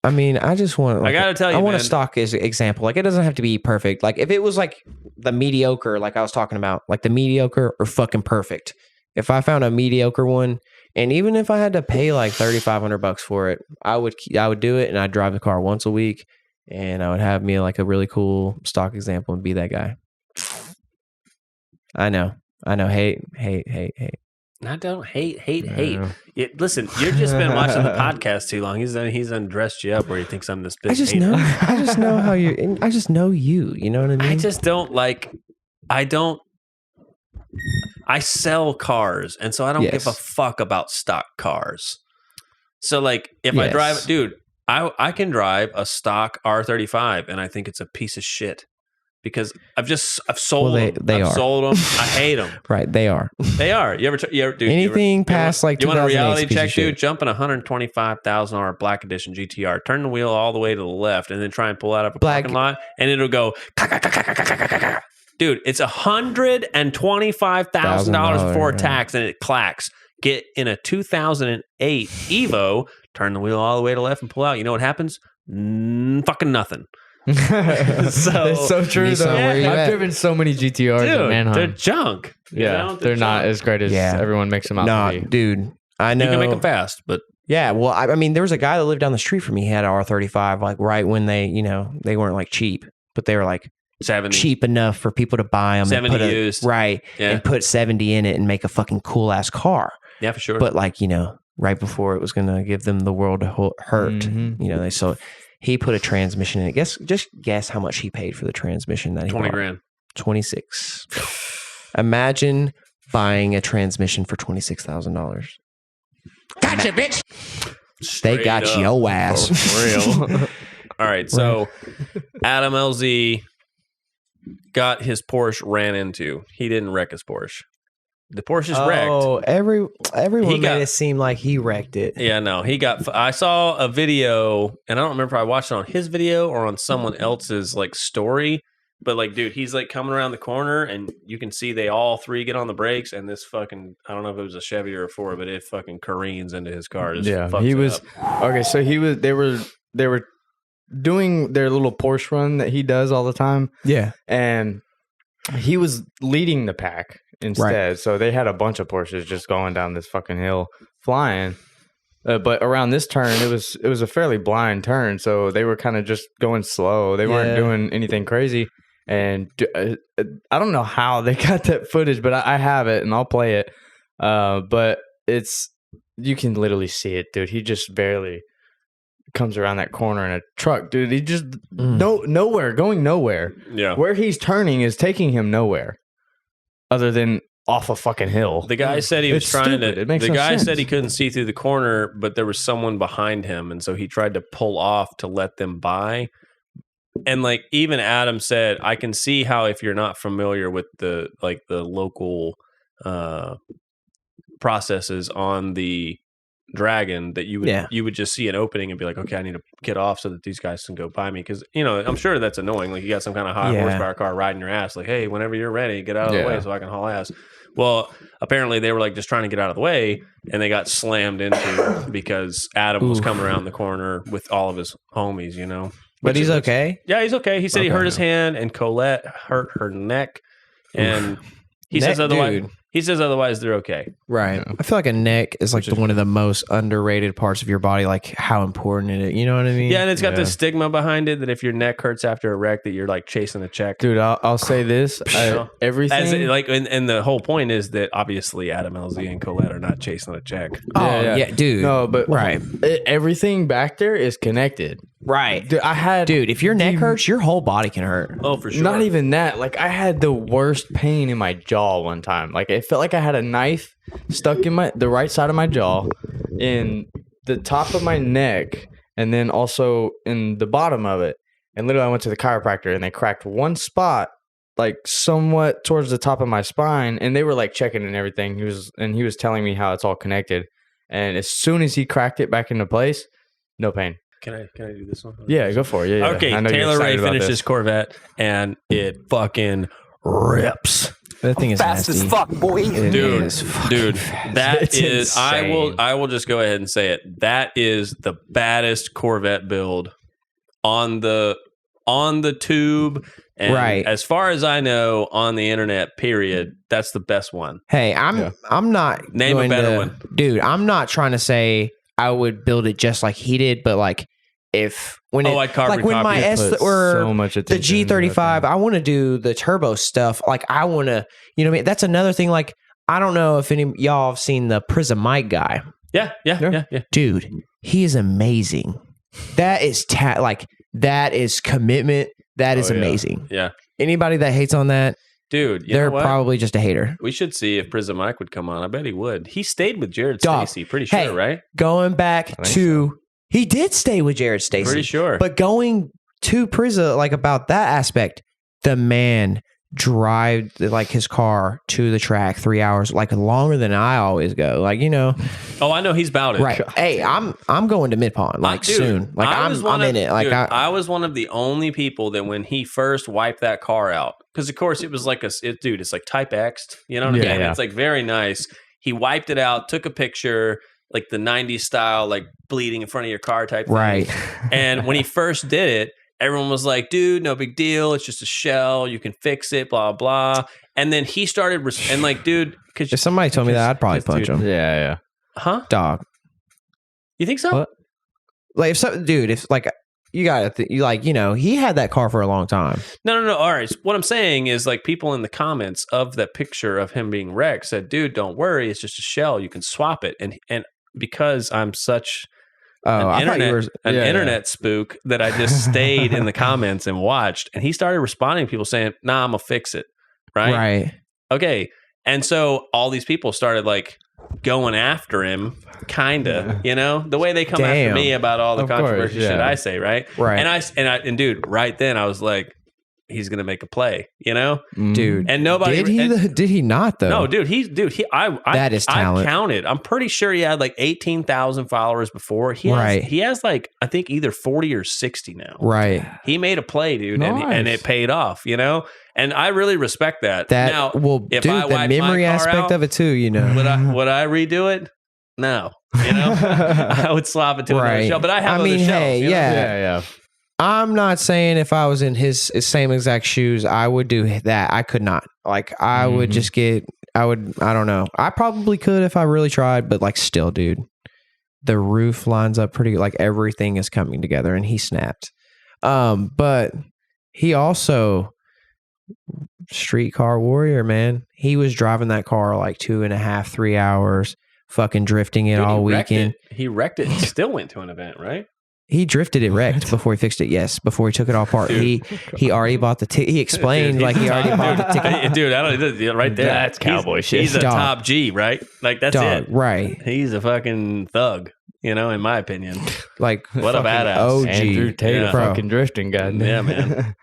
I mean, I just want. Like, I gotta tell you, I want a stock example. Like, it doesn't have to be perfect. Like, if it was like the mediocre, like I was talking about, like the mediocre or fucking perfect. If I found a mediocre one, and even if I had to pay like $3,500 for it, I would do it, and I'd drive the car once a week, and I would have me like a really cool stock example and be that guy. I know. Hate. I don't hate. Listen, you've just been watching the podcast too long. He's undressed you up where he thinks I'm this big. I just know how you're. I just know you. You know what I mean? I just don't like. I sell cars, and so I don't give a fuck about stock cars. So like, if I drive, dude, I can drive a stock R35, and I think it's a piece of shit. Because I've sold them. I've sold them. I hate them. Right, they are. They are. You ever dude, anything past like 2008? You want a reality check, dude? Jump in a $125,000 Black Edition GTR. Turn the wheel all the way to the left, and then try and pull out of a parking lot, and it'll go. Dude, it's $125,000 before tax, and it clacks. Get in a 2008 Evo. Turn the wheel all the way to the left and pull out. You know what happens? Fucking nothing. It's so true though. I've driven so many GTRs in Manheim. They're junk. They're not as great as everyone makes them out to be. Dude, I know you can make them fast, but well, I mean, there was a guy that lived down the street from me. He had an R35, like right when they weren't like cheap, but they were like 70. Cheap enough for people to buy them. 70 and used, and put 70 in it and make a fucking cool ass car. Yeah, for sure. But like right before it was gonna give them the world to hurt, they sold. He put a transmission in it. Just guess how much he paid for the transmission that he bought. $20,000. 26. Imagine buying a transmission for $26,000. Gotcha, bitch. They got your ass. For real. All right, so Adam LZ got his Porsche ran into. He didn't wreck his Porsche. The Porsche's wrecked. Oh, everyone made it seem like he wrecked it. Yeah, no, I saw a video, and I don't remember if I watched it on his video or on someone else's like story. But like, dude, he's like coming around the corner, and you can see they all three get on the brakes, and this fucking, I don't know if it was a Chevy or a Ford, but it fucking careens into his car. He was okay. So they were doing their little Porsche run that he does all the time. Yeah, and he was leading the pack instead. Right. So they had a bunch of Porsches just going down this fucking hill flying. But around this turn, it was a fairly blind turn. So they were kind of just going slow. They weren't doing anything crazy. And I don't know how they got that footage, but I have it and I'll play it. But you can literally see it, dude. He just barely comes around that corner in a truck, dude. He just nowhere, going nowhere. Yeah. Where he's turning is taking him nowhere other than off a fucking hill. The guy said he was trying to. The guy said he couldn't see through the corner, but there was someone behind him, and so he tried to pull off to let them by. And like even Adam said, I can see how if you're not familiar with the local processes on the Dragon, that you would just see an opening and be like, okay, I need to get off so that these guys can go by me, because I'm sure that's annoying. Like you got some kind of high horsepower car riding your ass, like, hey, whenever you're ready, get out of the way so I can haul ass. Well, apparently they were like just trying to get out of the way, and they got slammed into because Adam was coming around the corner with all of his homies, But he's okay? Yeah, he's okay. He said he hurt his hand, and Colette hurt her neck. And he says otherwise. Dude, He says otherwise they're okay. Right. I feel like a neck is like one of the most underrated parts of your body, like how important it is. You know what I mean? Yeah, and it's got this stigma behind it that if your neck hurts after a wreck, that you're like chasing a check. Dude, I'll say this: everything. And the whole point is that obviously Adam LZ and Colette are not chasing a check. Yeah, dude. No, but right. Everything back there is connected. Right. Dude, if your neck hurts, your whole body can hurt. Oh, for sure. Not even that. Like, I had the worst pain in my jaw one time. Like, it felt like I had a knife stuck in the right side of my jaw, in the top of my neck, and then also in the bottom of it. And literally, I went to the chiropractor, and they cracked one spot, like, somewhat towards the top of my spine, and they were, like, checking and everything. He was telling me how it's all connected. And as soon as he cracked it back into place, no pain. Can I do this one? Yeah, go for it. Yeah. Okay, Taylor Ray finished his Corvette, and it fucking rips. That thing is fast nasty. as fuck, boy. Dude, that is. insane. I will just go ahead and say it. That is the baddest Corvette build on the tube. And right. As far as I know, on the internet, period, that's the best one. Hey, I'm not name a better one, dude. I'm not trying to say I would build it just like he did, but like when my S or so much the G35, I want to do the turbo stuff. Like I want to, you know what I mean? That's another thing. Like I don't know if any y'all have seen the Prismite guy. Yeah. Dude, he is amazing. That is that is commitment. That is amazing. Yeah. Anybody that hates on that, dude, they're probably just a hater. We should see if Prism Mike would come on. I bet he would. He stayed with Jared Stacy, pretty sure, right? Going back to, he did stay with Jared Stacy. Pretty sure. But going to Prism, like about that aspect, the man drive like his car to the track 3 hours, like longer than I always go. Like, you know. Oh, I know he's about it. Right. Hey, I'm going to Mid Pond like soon. Like I'm in it. Like I was one of the only people that when he first wiped that car out, because of course it was like it's like Type X. You know what I mean? Yeah. It's like very nice. He wiped it out, took a picture, like the 90s style, like bleeding in front of your car type thing. Right. And when he first did it, everyone was like, dude, no big deal. It's just a shell. You can fix it, blah, blah. And then he started, and like, dude. If somebody told me that, I'd probably punch him. Yeah. Huh? Dog. You think so? What? Like, if like, you got to, he had that car for a long time. No. All right. What I'm saying is, like, people in the comments of that picture of him being wrecked said, dude, don't worry. It's just a shell. You can swap it. And because I'm such... internet spook that I just stayed in the comments and watched, and he started responding to people saying, nah, I'm gonna fix it. Right. Okay. And so all these people started like going after him, kinda, the way they come after me about all the controversial shit I say, right? And dude, right then I was like, he's gonna make a play, dude. And nobody did he not though? No, dude. That is talent. I counted. I'm pretty sure he had like 18,000 followers before. He has like I think either 40 or 60 now. Right. He made a play, dude, nice. and it paid off. And I really respect that. Now, if I the memory aspect of it too, would I redo it? No. I would swap it to another show. But I have other shells. Hey, yeah. I'm not saying if I was in his same exact shoes, I would do that. I could not. Like, I would just I don't know. I probably could if I really tried, but like still, dude, the roof lines up pretty, like everything is coming together and he snapped. But he also, streetcar warrior, man. He was driving that car like 2.5, 3 hours, fucking drifting it all weekend. He wrecked it and still went to an event, right? He drifted it wrecked before he fixed it. Yes, before he took it all apart. Dude. He already bought the ticket. He explained he already bought the ticket. Dude, I don't right there. That's cowboy shit. He's a top G, right? Like that's it. Right. He's a fucking thug, in my opinion. Like what a badass. OG. Andrew Tate, fucking drifting guy. Yeah, man.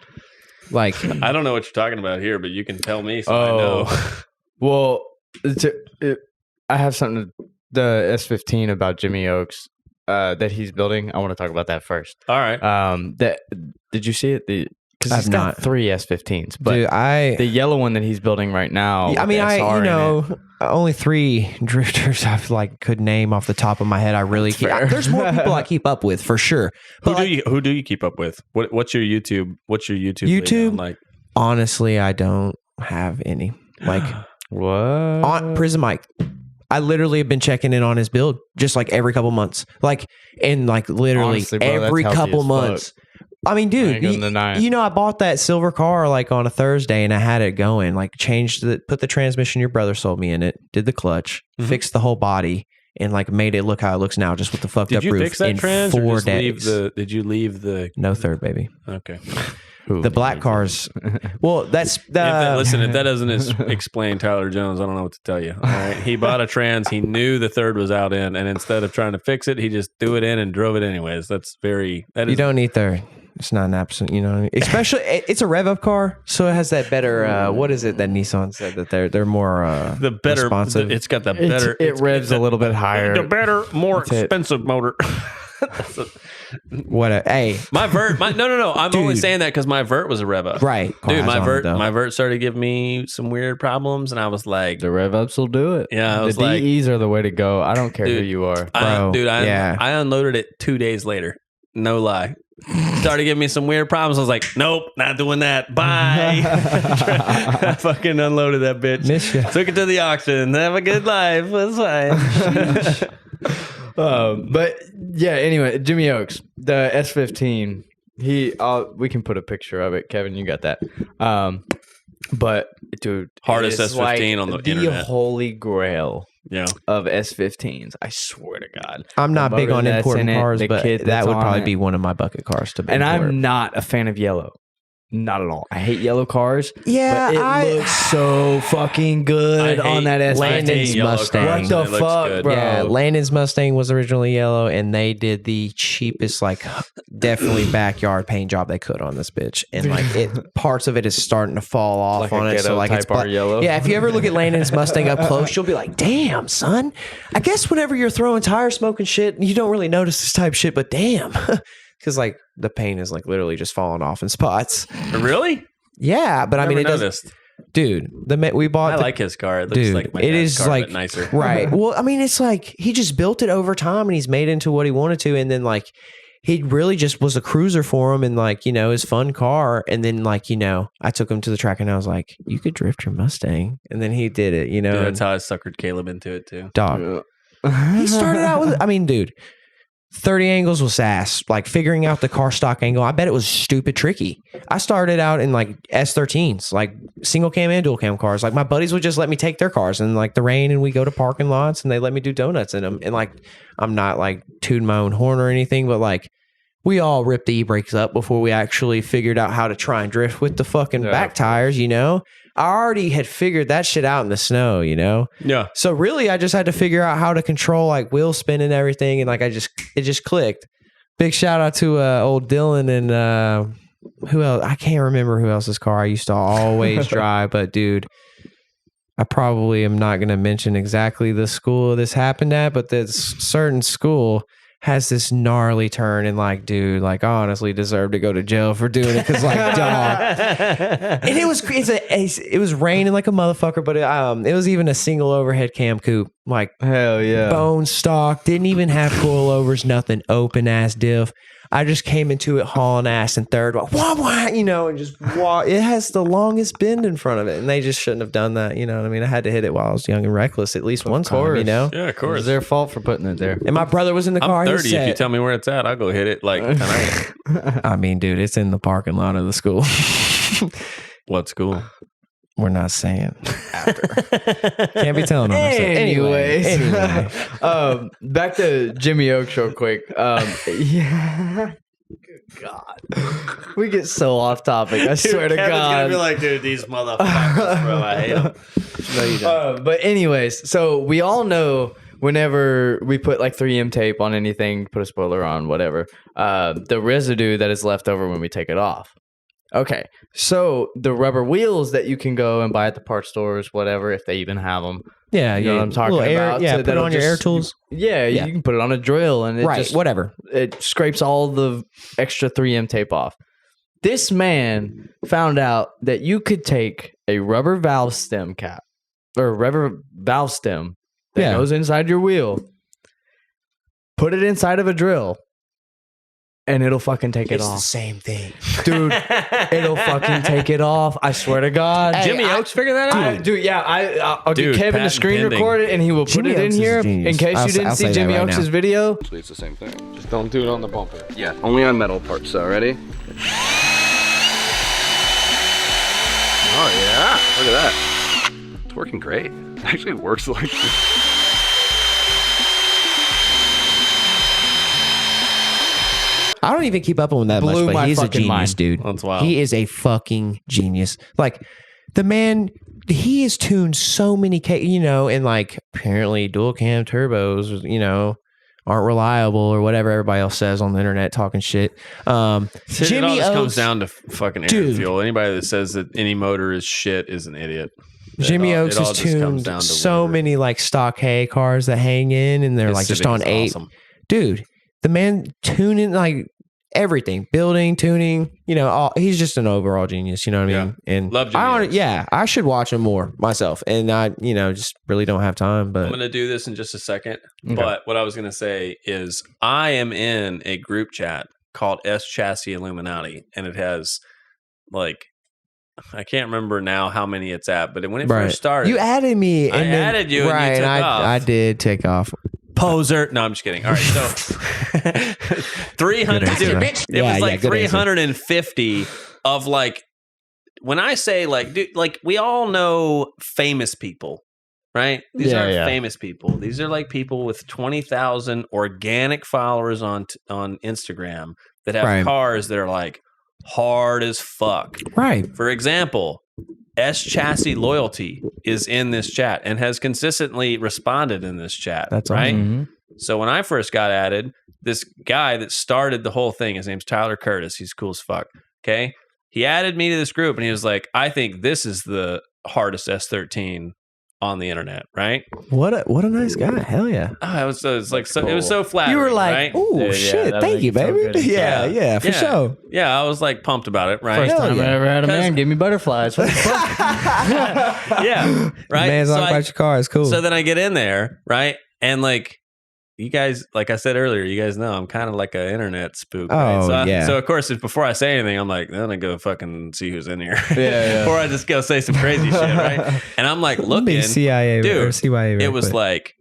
Like I don't know what you're talking about here, but you can tell me so I know. Well, I have something. The S15 about Jimmy Oaks. That he's building. I want to talk about that first. All right. Did you see it? Because he's got got 3 S15s, but dude, the yellow one that he's building right now. I mean, only 3 drifters I've like could name off the top of my head. I really can't. There's more people I keep up with for sure. But who do you keep up with? What's your YouTube? YouTube like? Honestly, I don't have any. Like What? On Prison Mike. I literally have been checking in on his build just like every couple months. Like, and like literally Honestly, bro, every that's healthy couple as months. I mean, I dude, ain't gonna deny it. you know, I bought that silver car like on a Thursday and I had it going, like put the transmission your brother sold me in it, did the clutch, fixed the whole body, and like made it look how it looks now, just with the fucked up roof. Did you fix that in trans 4 or just days. did you leave the... No third, baby. Okay. The black cars. Well, that's Listen, if that doesn't explain Tyler Jones, I don't know what to tell you. All right, he bought a trans. He knew the third was out in, and instead of trying to fix it, he just threw it in and drove it anyways. You don't need third. It's not an absolute, you know what I mean? Especially, it's a rev up car, so it has that better. What is it that Nissan said that they're more the better responsive? It's got the better. It revs a little bit higher. The better, more expensive motor. Hey, my vert. No. I'm Dude. only saying that because my vert was a rev up. Right, Dude. My vert vert started giving me some weird problems, and I was like, The rev ups will do it. Yeah, I was the like, DEs are the way to go. I don't care who Dude, you are. I unloaded it 2 days later. No lie. Started giving me some weird problems. I was like, nope, not doing that. Bye. I fucking unloaded that bitch. Miss ya. Took it to the auction. Have a good life. That's fine. But yeah, anyway, Jimmy Oaks, the S15. We can put a picture of it. Kevin, you got that. But dude, Hardest it's S15 like on the the internet. Holy grail. Yeah. Of S15s. I swear to God. I'm not big on importing cars, but that would probably be one of my bucket cars to be. And I'm not a fan of yellow. Not at all. I hate yellow cars. Yeah, but it looks so fucking good on that S15. Landon's Mustang. What the fuck, bro? Yeah, Landon's Mustang was originally yellow, and they did the cheapest, like, definitely backyard paint job they could on this bitch. And like, parts of it is starting to fall off Like on a it. So like, it's Type R yellow. Yeah, if you ever look at Landon's Mustang up close, you'll be like, "Damn, son." I guess whenever you're throwing tire smoke and shit, you don't really notice this type of shit, but damn, because like the paint is like literally just falling off in spots. Really? Yeah, but I mean, it noticed. doesn't. Dude, we bought. I like his car. It looks dude, like my it dad's is car, like but nicer. Right. Well, I mean, it's like he just built it over time, and he's made it into what he wanted to, and then like he really just was a cruiser for him, and like his fun car, and then like I took him to the track, and I was like, "You could drift your Mustang," and then he did it. Dude, that's how I suckered Caleb into it too. Dog. He started out with. I mean, dude. 30 angles was ass. Like figuring out the car stock angle, I bet it was stupid tricky. I started out in like S13s, like single cam and dual cam cars. Like my buddies would just let me take their cars in like the rain, and we go to parking lots, and they let me do donuts in them. And like I'm not like tooting my own horn or anything, but like we all ripped the e-brakes up before we actually figured out how to try and drift with the fucking back tires. I already had figured that shit out in the snow, Yeah. So really, I just had to figure out how to control like wheel spin and everything, and like it just clicked. Big shout out to old Dylan and who else? I can't remember who else's car I used to always drive, but dude, I probably am not going to mention exactly the school this happened at, but this certain school has this gnarly turn, and like, dude, like I honestly deserve to go to jail for doing it, because like, dog. And it was raining like a motherfucker, but it was even a single overhead cam coupe, like hell yeah, bone stock, didn't even have coilovers, nothing, open ass diff. I just came into it hauling ass in third, wah, wah, and just walk. It has the longest bend in front of it, and they just shouldn't have done that. You know what I mean? I had to hit it while I was young and reckless at least one time. Yeah, of course. It was their fault for putting it there. And my brother was in the car. I'm 30. If you tell me where it's at, I'll go hit it like tonight. I mean, dude, it's in the parking lot of the school. What school? We're not saying after. Can't be telling on ourselves. Anyway. Back to Jimmy Oaks real quick. Yeah. Good God. We get so off topic. I swear to Kevin's God. gonna be like, dude, these motherfuckers, bro, I hate them. No, you don't. But anyways, so we all know whenever we put like 3M tape on anything, put a spoiler on, whatever, the residue that is left over when we take it off. Okay, so the rubber wheels that you can go and buy at the parts stores, whatever, if they even have them. Yeah, you know what I'm talking about. Yeah, so put it on your air tools. Yeah, you can put it on a drill, and it whatever. It scrapes all the extra 3M tape off. This man found out that you could take a rubber valve stem cap or rubber valve stem that goes inside your wheel, put it inside of a drill, and it'll fucking take it off. It's the same thing. Dude, it'll fucking take it off. I swear to God. Hey, Jimmy Oaks figured that out? Dude, yeah. I'll get Kevin to screen record it and he will put Jimmy it in Oaks is here. genius. In case you didn't see Jimmy Oaks' video. Actually, it's the same thing. Just don't do it on the bumper. Yeah, only on metal parts, so ready? Oh yeah, look at that. It's working great. It actually works like this. I don't even keep up on that Blew much, my but he's a fucking genius, mind. dude. That's wild. He is a fucking genius. Like, the man, he has tuned so many, and like, apparently dual cam turbos, aren't reliable or whatever everybody else says on the internet talking shit. It all Jimmy just comes Oaks, down to fucking air Dude. fuel. Anybody that says that any motor is shit is an idiot. Jimmy It Oaks all has just comes tuned down to so whatever. many like stock hay cars that hang in and they're His like just Civic on is 8. awesome. Dude, the man tuning like everything, building, tuning, he's just an overall genius, you know what I mean? And Love Jimmy Oaks. I should watch him more myself. And I, just really don't have time, I'm but going to do this in just a second. Okay. But what I was going to say is I am in a group chat called S Chassis Illuminati. And it has like, I can't remember now how many it's at. But when it first started, you added me. I added you and you right, took off. I did take off. Poser. No, I'm just kidding. All right. So 300. Good Dude, answer. it was like good answer. 350 of like, when I say like, dude, like we all know famous people, right? These aren't famous people. These are like people with 20,000 organic followers on Instagram that have cars that are like hard as fuck. Right. For example, S Chassis Loyalty is in this chat and has consistently responded in this chat. That's right. awesome. Mm-hmm. So when I first got added, this guy that started the whole thing, his name's Tyler Curtis. He's cool as fuck. Okay. He added me to this group and he was like, I think this is the hardest S13 on the internet. Right. What a nice guy. Hell yeah. Oh, it was so flattering. You were like, right? oh, Yeah, shit. that Thank makes you, you feel baby. good. Yeah, for sure. Yeah. I was like pumped about it. Right. First Hell time yeah. I ever had a 'Cause- man give me butterflies. What the fuck? Yeah. Right. Man's talking about your car. It's cool. So then I get in there, right? And like you guys, like I said earlier, you guys know I'm kind of like an internet spook. Right? Oh, yeah. So of course, before I say anything, I'm like, then I go fucking see who's in here. Yeah. Or I just go say some crazy shit, right? And I'm like looking, Big CIA dude, or CYA. it was like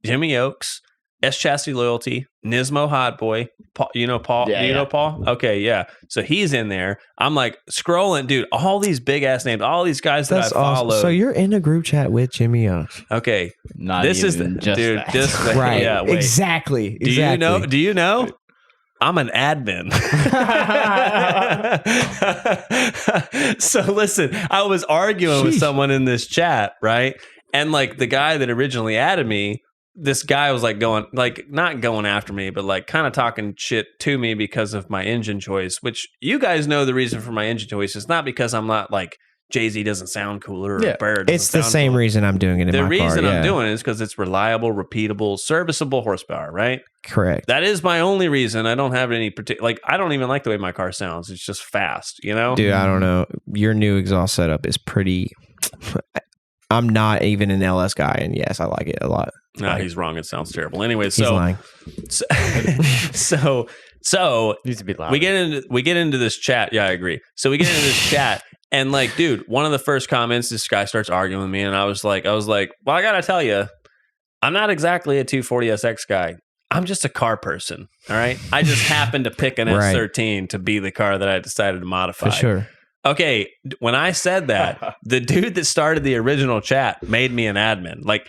Jimmy Oaks, S Chassis Loyalty, Nismo Hot Boy. Paul, Paul? Yeah, Do you know yeah. Paul? Okay, yeah. So he's in there. I'm like scrolling, dude. All these big ass names, all these guys that That's I follow. awesome. So you're in a group chat with Jimmy Oaks. Okay, Not this is even just dude. that. This Right. Yeah. Wait. Exactly. Do you know? Do you know? I'm an admin. So listen, I was arguing with Sheesh. someone in this chat, right? And like the guy that originally added me, this guy was like not going after me, but like kind of talking shit to me because of my engine choice, which you guys know the reason for my engine choice. It's not because I'm not like Jay-Z doesn't sound cooler or Barrett doesn't It's the sound same cooler. reason I'm doing it in The my car. reason I'm yeah. doing it is because it's reliable, repeatable, serviceable horsepower, right? Correct. That is my only reason. I don't have any particular, like, I don't even like the way my car sounds. It's just fast, you know? Dude, I don't know. Your new exhaust setup is pretty. I'm not even an LS guy, and yes, I like it a lot. No, he's wrong. It sounds terrible. Anyway, He's so lying. so Needs to be loud. we get into this chat. Yeah, I agree. So we get into this chat, and like, dude, one of the first comments, this guy starts arguing with me, and I was like, well, I gotta tell you, I'm not exactly a 240SX guy. I'm just a car person. All right, I just happened to pick an Right. S13 to be the car that I decided to modify. For sure. Okay, when I said that, the dude that started the original chat made me an admin. Like,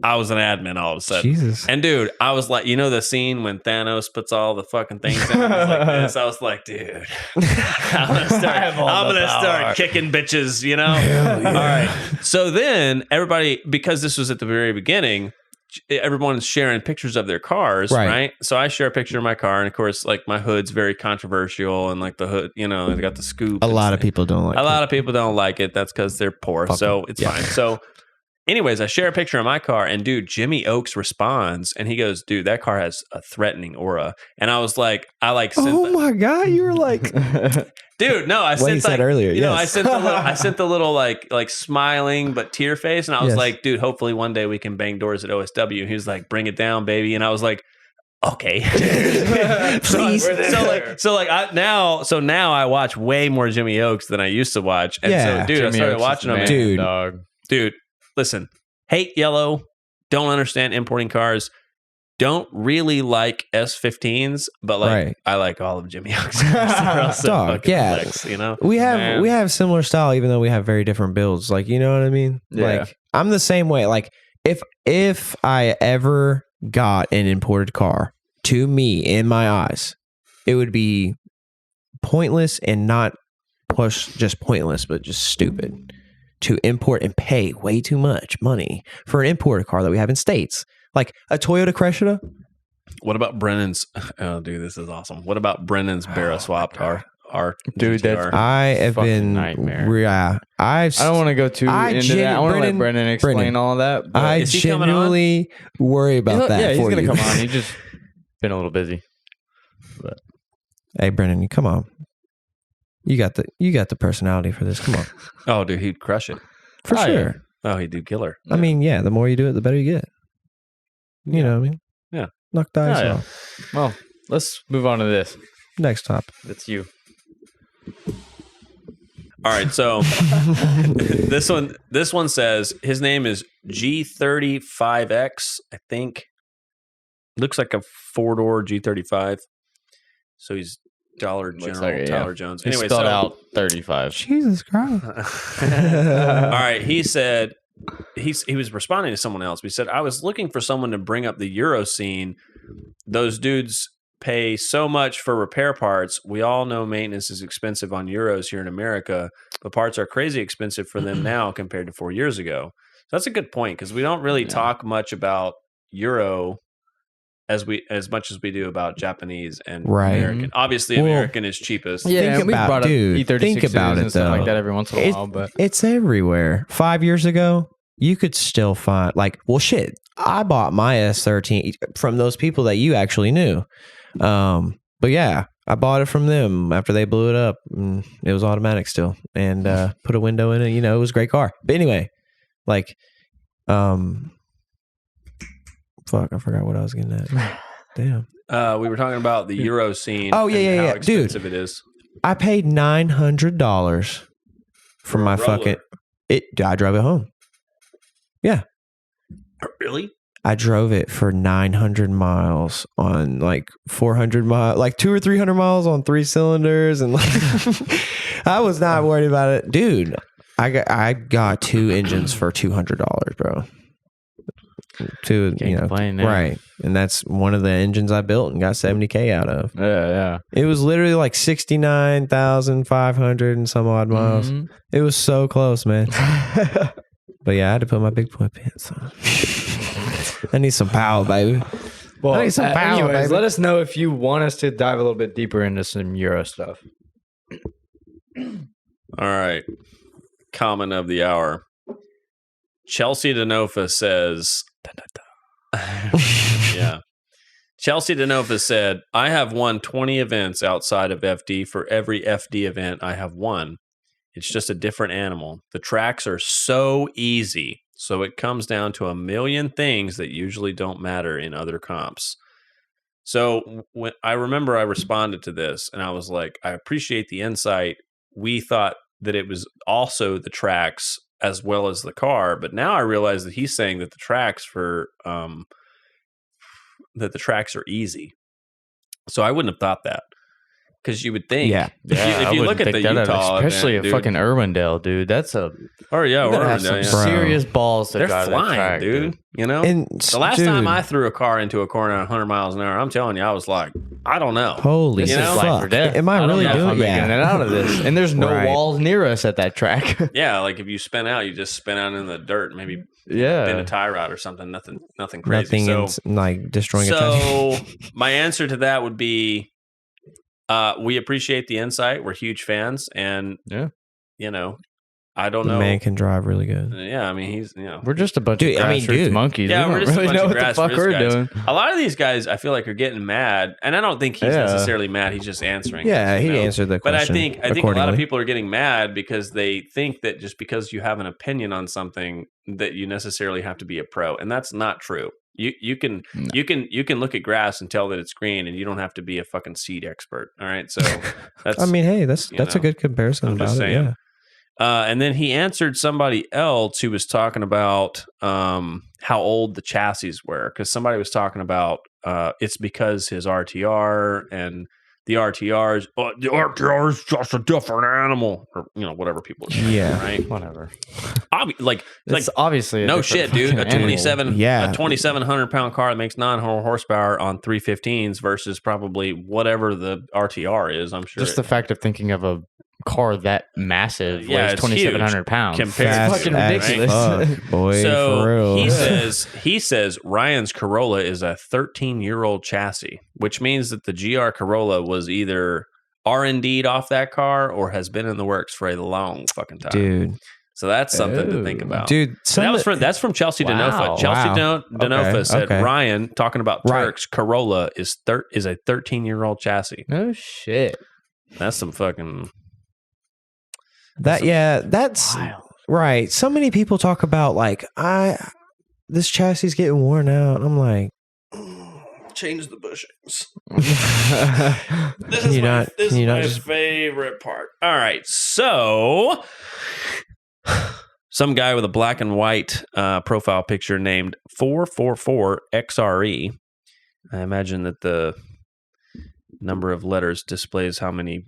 I was an admin all of a sudden. Jesus. And dude, I was like, you know the scene when Thanos puts all the fucking things in it like this? I was like, dude, I'm gonna start kicking bitches, you know? All right. So then everybody, because this was at the very beginning, everyone's sharing pictures of their cars, right? So I share a picture of my car, and of course, like my hood's very controversial, and like the hood, you know, they got the scoop. A lot of people don't like it. A lot of people don't like it. That's because they're poor. So it's fine. So anyways, I share a picture of my car, and dude, Jimmy Oaks responds, and he goes, dude, that car has a threatening aura. And I was like, Oh my God. You were like, dude, no, I What you sent said like, earlier, you know, yes. I sent the little like smiling but tear face, and I was Yes. like, dude, hopefully one day we can bang doors at OSW. And he was like, bring it down, baby. And I was like, okay. Please. Now I watch way more Jimmy Oaks than I used to watch. And so, dude, Jimmy I started Oaks watching is him. man, dog. Dude, listen, hate yellow, don't understand importing cars. Don't really like S15s, but I like all of Jimmy Oaks. Dog, yeah. Flex, you know, we have similar style, even though we have very different builds. Like, you know what I mean? Yeah. Like, I'm the same way. Like, if I ever got an imported car, to me, in my eyes, it would be pointless and not just pointless, but just stupid to import and pay way too much money for an imported car that we have in States. Like a Toyota Cressida. What about Brennan's? Oh, dude, this is awesome. What about Brennan's Barra swapped R? Dude, that's I have been nightmare. Yeah, I don't want to go too into that. I want to let Brennan explain all that. I genuinely worry about that. Yeah, he's going to come on. He's just been a little busy. But hey, Brennan, come on. You got the personality for this. Come on. Oh, dude, he'd crush it for sure. Yeah. Oh, he'd do killer. I mean, yeah. The more you do it, the better you get. You know what I mean? Yeah. Knock the ice off. Well, let's move on to this. Next topic. That's you. All right, so this one says his name is G35X, I think. Looks like a 4-door G35. So he's Dollar General Tyler Jones. He spelled out 35. Jesus Christ. All right, he said he was responding to someone else. He said, I was looking for someone to bring up the Euro scene. Those dudes pay so much for repair parts. We all know maintenance is expensive on Euros here in America, but parts are crazy expensive for them now compared to 4 years ago. So that's a good point, because we don't really talk much about Euro as much as we do about Japanese and American. Obviously, American is cheapest. Yeah, we brought up E36 think about it, stuff though. like that every once in a while, but it's everywhere. 5 years ago, you could still find I bought my S13 from those people that you actually knew. But yeah, I bought it from them after they blew it up. And it was automatic still, and put a window in it. You know, it was a great car. But anyway, fuck, I forgot what I was getting at. Damn. We were talking about the Euro scene. Oh yeah, how expensive dude, it is. I paid $900 for my fucking it. I drove it home. Yeah. Really? I drove it for 900 miles on 400 miles, 200 or 300 miles on 3 cylinders, and I was not worried about it, dude. I got 2 engines for $200, bro. Right, and that's one of the engines I built and got $70,000 out of. Yeah. It was literally 69,500 and some odd miles. Mm-hmm. It was so close, man. But yeah, I had to put my big boy pants on. I need some power, baby. Well, I need some power, anyways, baby. let us know if you want us to dive a little bit deeper into some Euro stuff. All right. Comment of the hour. Chelsea Denofa says... yeah. Chelsea Denofa said, I have won 20 events outside of FD. For every FD event I have won. It's just a different animal. The tracks are so easy. So it comes down to a million things that usually don't matter in other comps. So when I remember I responded to this and I was like, I appreciate the insight. We thought that it was also the tracks as well as the car, but now I realize that he's saying that the tracks are easy. So I wouldn't have thought that. Because you would think, if you look at the Utah, especially event, a fucking Urbandale, dude, that's a Urbandale, serious balls to they're drive flying, that track, dude. You know, and the last time I threw a car into a corner at 100 miles an hour, I'm telling you, I was like, I don't know. Holy fuck! Am I really doing getting it out of this? And there's no walls near us at that track. Yeah, if you spin out, you just spin out in the dirt, maybe bend a tie rod or something. Nothing crazy. Destroying a tire. So my answer to that would be. We appreciate the insight. We're huge fans, and I don't know. The man can drive really good. Yeah, I mean he's we're just a bunch of grassroots monkeys. Yeah, we don't really know what the fuck we're doing. A lot of these guys, I feel like, are getting mad, and I don't think he's necessarily mad. He's just answering. Yeah, he answered the question. But I think a lot of people are getting mad because they think that just because you have an opinion on something that you necessarily have to be a pro, and that's not true. You can look at grass and tell that it's green, and you don't have to be a fucking seed expert. All right, so that's. I mean, hey, that's a good comparison. I'm just saying. And then he answered somebody else who was talking about how old the chassis were, because somebody was talking about it's because his RTR and the RTRs, the RTR is just a different animal, or whatever people are saying, right? Whatever. It's obviously no shit, dude. A 2,700 pound car that makes 900 horsepower on 315s versus probably whatever the RTR is. I'm sure. Just the fact of thinking of a car that massive weighs it's 2,700 pounds. Compared it's fucking ridiculous. Fuck, boy, so for real. he says Ryan's Corolla is a 13-year-old chassis, which means that the GR Corolla was either R&D'd off that car or has been in the works for a long fucking time, dude. So that's something to think about, dude. That's from Chelsea Denofa. Chelsea Denofa said Ryan, talking about Turk's Corolla is a 13-year-old chassis. No shit. That's some fucking. That's wild. Right. So many people talk about like this chassis is getting worn out. I'm like, change the bushings. This is my favorite part. All right, so some guy with a black and white profile picture named 444XRE. I imagine that the number of letters displays how many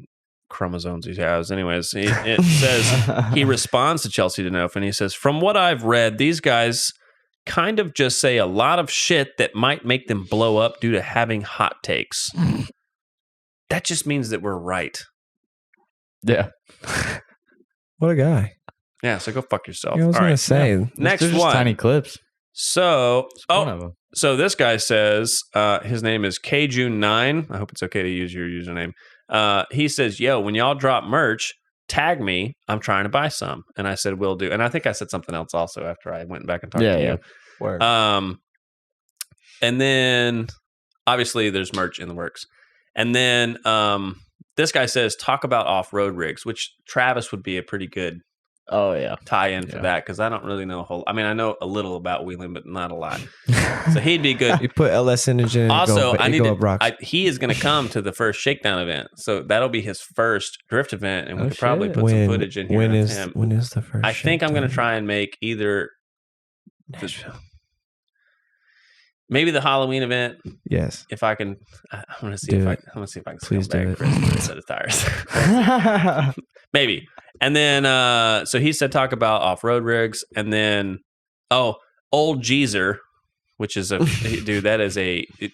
chromosomes he has. Anyways, it says he responds to Chelsea Denofa and he says, "From what I've read, these guys kind of just say a lot of shit that might make them blow up due to having hot takes. That just means that we're right." Yeah. What a guy. Yeah, so go fuck yourself. I was going to say. Yeah. Next one. Just tiny clips. So, so this guy says, his name is KJune9. I hope it's okay to use your username. He says, "Yo, when y'all drop merch, tag me. I'm trying to buy some." And I said, "Will do." And I think I said something else also after I went back and talked to you. Word. And then obviously there's merch in the works. And then this guy says, "Talk about off-road rigs," which Travis would be a pretty good tie-in for that, because I don't really know I know a little about wheeling, but not a lot. So he'd be good. You put LS engine in. Also, he is going to come to the first Shakedown event, so that'll be his first drift event, and we could probably put some footage in here. When of him. When is the first? I think I'm going to try and make either maybe the Halloween event. Yes, if I can. I'm going to see if I can. Please do it. For a set of tires. Maybe. And then, so he said, talk about off-road rigs. And then, Old Jeezer, which is dude, that is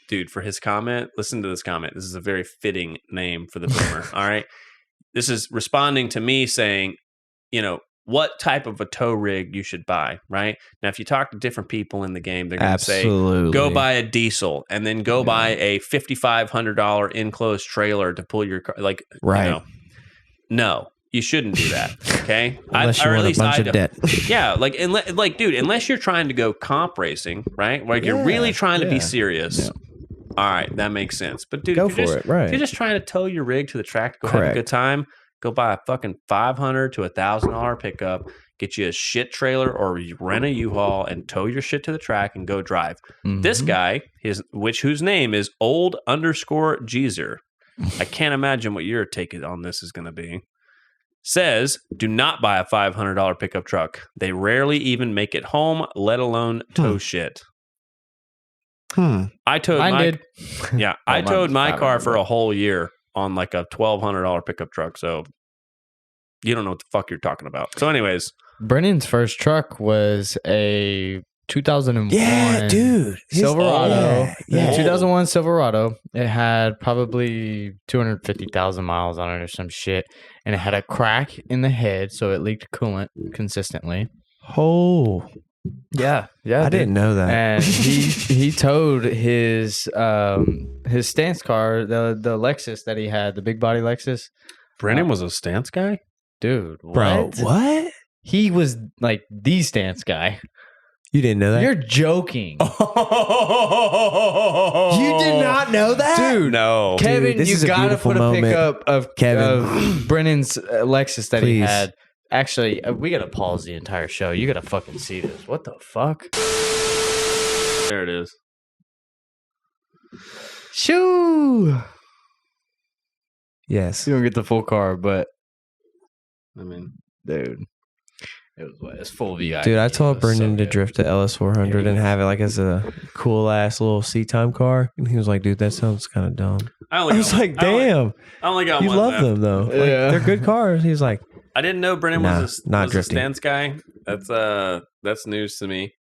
dude, for his comment, listen to this comment. This is a very fitting name for the boomer. All right. This is responding to me saying, what type of a tow rig you should buy, right? Now, if you talk to different people in the game, they're going to say, go buy a diesel and then go buy a $5,500 enclosed trailer to pull your car. Like, no. You shouldn't do that, okay? Unless you want a bunch of debt. Yeah, dude, unless you're trying to go comp racing, right? Like you're really trying to be serious. Yeah. All right, that makes sense. But dude, if you're just trying to tow your rig to the track to go have a good time, go buy a fucking $500 to $1,000 pickup, get you a shit trailer or you rent a U-Haul and tow your shit to the track and go drive. Mm-hmm. This guy, whose name is old_Jeezer. I can't imagine what your take on this is going to be. Says, do not buy a $500 pickup truck. They rarely even make it home, let alone tow shit. I towed I towed my car for a whole year on like a $1,200 pickup truck. So you don't know what the fuck you're talking about. So anyways. Brennan's first truck was a 2001 Silverado. 2001 Silverado. It had probably 250,000 miles on it or some shit. And it had a crack in the head, so it leaked coolant consistently. Oh. Yeah. I didn't know that. And he towed his stance car, the Lexus that he had, the big body Lexus. Brennan was a stance guy? Dude, bro, what? He was like the stance guy. You didn't know that? You're joking. You did not know that? Dude, no. Kevin, you gotta put a pickup of Brennan's Lexus that he had. Actually, we gotta pause the entire show. You gotta fucking see this. What the fuck? There it is. Shoo! Yes. You don't get the full car, but I mean, dude, it's full VIP. Dude, I told Brendan to good. drift the LS400 and have it like as a cool ass little seat time car, and he was like, "Dude, that sounds kind of dumb." I was like, "Damn, I only got you one love left. them though. Like, Yeah. they're good cars." He was like, I didn't know Brennan was not a drifting. stance guy. That's news to me.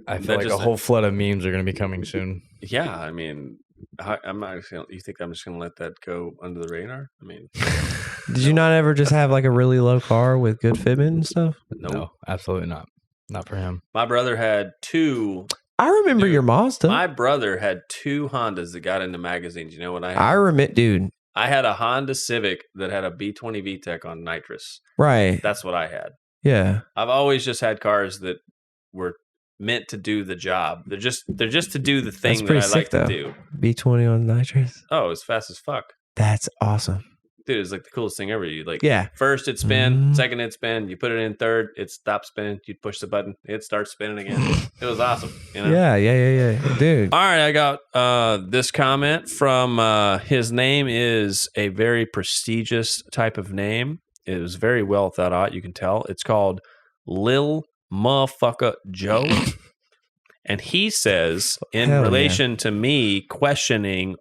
I feel like a whole flood of memes are going to be coming soon. Yeah, I mean, I'm not. You think I'm just gonna let that go under the radar? I mean, "Did you not ever just have like a really low car with good fitment and stuff?" No, absolutely not. Not for him. My brother had two. I remember your Mazda. My brother had two Hondas that got into magazines. You know what I had? I remember, dude. I had a Honda Civic that had a B20 VTEC on nitrous. Right. That's what I had. Yeah. I've always just had cars that were meant to do the job. They're just to do the thing that I like to do. B20 on nitrous. Oh, it's fast as fuck. That's awesome. Dude, it's like the coolest thing ever. You Yeah. First it spin, second it spin, you put it in third, it stops spinning, you push the button, it starts spinning again. It was awesome. You know? Yeah. Dude. All right, I got this comment from his name is a very prestigious type of name. It was very well thought out, you can tell. It's called Lil Motherfucker Joe. And he says, in relation to me questioning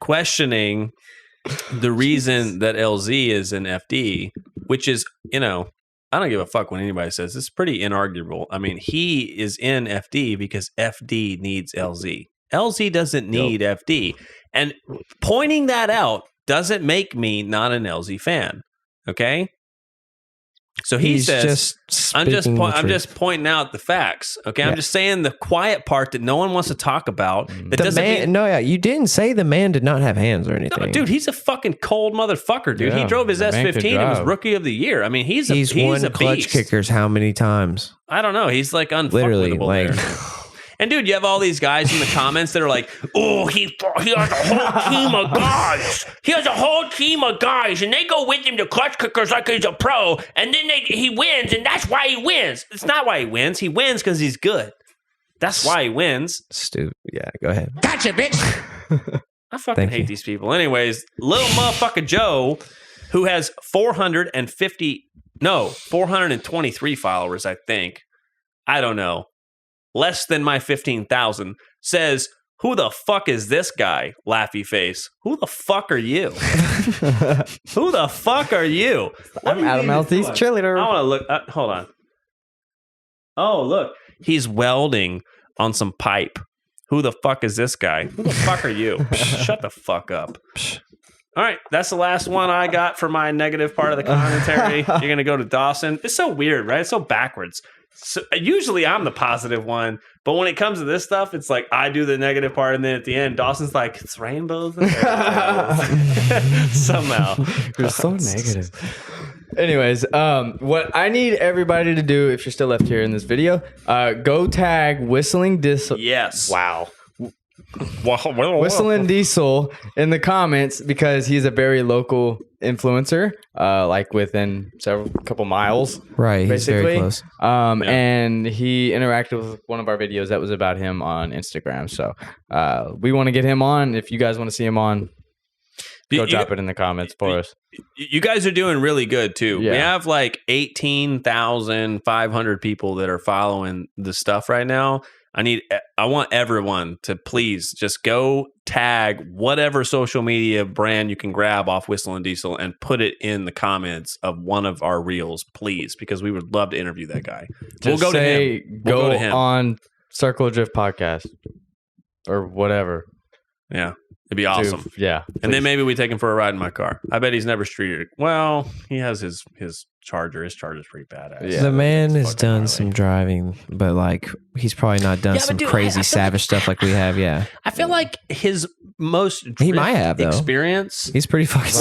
questioning the reason that LZ is in FD, which is, I don't give a fuck when anybody says it's pretty inarguable. I mean, he is in FD because FD needs LZ. LZ doesn't need FD. And pointing that out doesn't make me not an LZ fan. Okay? So he says, I'm just pointing out the facts. Okay, yeah. I'm just saying the quiet part that no one wants to talk about. That doesn't mean, you didn't say the man did not have hands or anything. No, dude, he's a fucking cold motherfucker, dude. Yeah, he drove his S15 and was rookie of the year. I mean, he's won a clutch beast. Kickers how many times? I don't know. He's like Literally, unfuckwittable there. And dude, you have all these guys in the comments that are like, "Oh, he has a whole team of guys. He has a whole team of guys, and they go with him to clutch kickers like he's a pro, and then he wins, and that's why he wins." It's not why he wins. He wins because he's good. That's why he wins. Stupid. Yeah, go ahead. Gotcha, bitch. I fucking hate these people. Anyways, little motherfucker Joe, who has 423 followers, I think. I don't know. Less than my 15,000, says, "Who the fuck is this guy?" Laughy face. Who the fuck are you? Who the fuck are you? I'm Adam L.T.'s cheerleader. I want to look. Hold on. Oh, look. He's welding on some pipe. Who the fuck is this guy? Who the fuck are you? Shut the fuck up. All right, that's the last one I got for my negative part of the commentary. You're going to go to Dawson. It's so weird, right? It's so backwards. So usually I'm the positive one, but when it comes to this stuff, it's like I do the negative part, and then at the end, Dawson's like, "It's rainbows and somehow." You're so negative. Anyways, what I need everybody to do, if you're still left here in this video, go tag Whistling Diesel. Yes. Wow. Whistling Diesel in the comments because he's a very local influencer, like within couple miles. Right, he's very close. And he interacted with one of our videos that was about him on Instagram. So we want to get him on. If you guys want to see him on, go drop it in the comments for us. You guys are doing really good too. Yeah. We have like 18,500 people that are following the stuff right now. I want everyone to please just go tag whatever social media brand you can grab off Whistling Diesel and put it in the comments of one of our reels, please, because we would love to interview that guy. We'll go to him. Go to him on Circle of Drift podcast or whatever. Yeah. It'd be awesome. Dude, yeah. And then maybe we take him for a ride in my car. I bet he's never streeted. Well, he has his Charger. His Charger's pretty badass. Yeah, the man has done some driving, but like he's probably not done some crazy savage stuff like we have. Yeah. I feel like his most he might have though experience. He's pretty fucking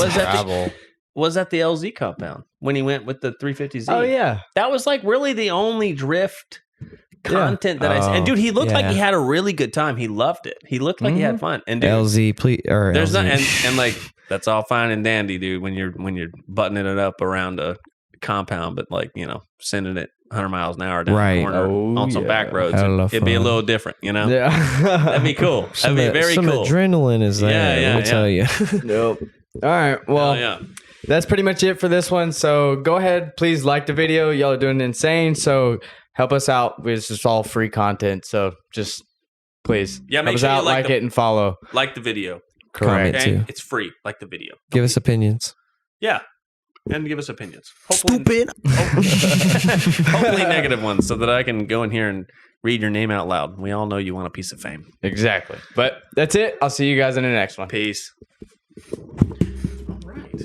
was at the LZ compound when he went with the 350Z. Oh yeah. That was like really the only drift content that I and dude, he looked like he had a really good time. He loved it. He looked like he had fun. And dude, LZ, please, or there's LZ. not and like that's all fine and dandy, dude. When you're buttoning it up around a compound, but like sending it 100 miles an hour down the corner on some back roads. It'd be a little different, you know? Yeah. That'd be cool. That'd be very some cool. Adrenaline is there, let me tell you. Nope. All right. Well, that's pretty much it for this one. So go ahead. Please like the video. Y'all are doing insane. So help us out. This is all free content. So just please help us out, like it, and follow. Like the video. Correct. Comment too. It's free. Like the video. Give us opinions. Yeah. And give us opinions. Hopefully, Stupid. hopefully negative ones so that I can go in here and read your name out loud. We all know you want a piece of fame. Exactly. But that's it. I'll see you guys in the next one. Peace. All right.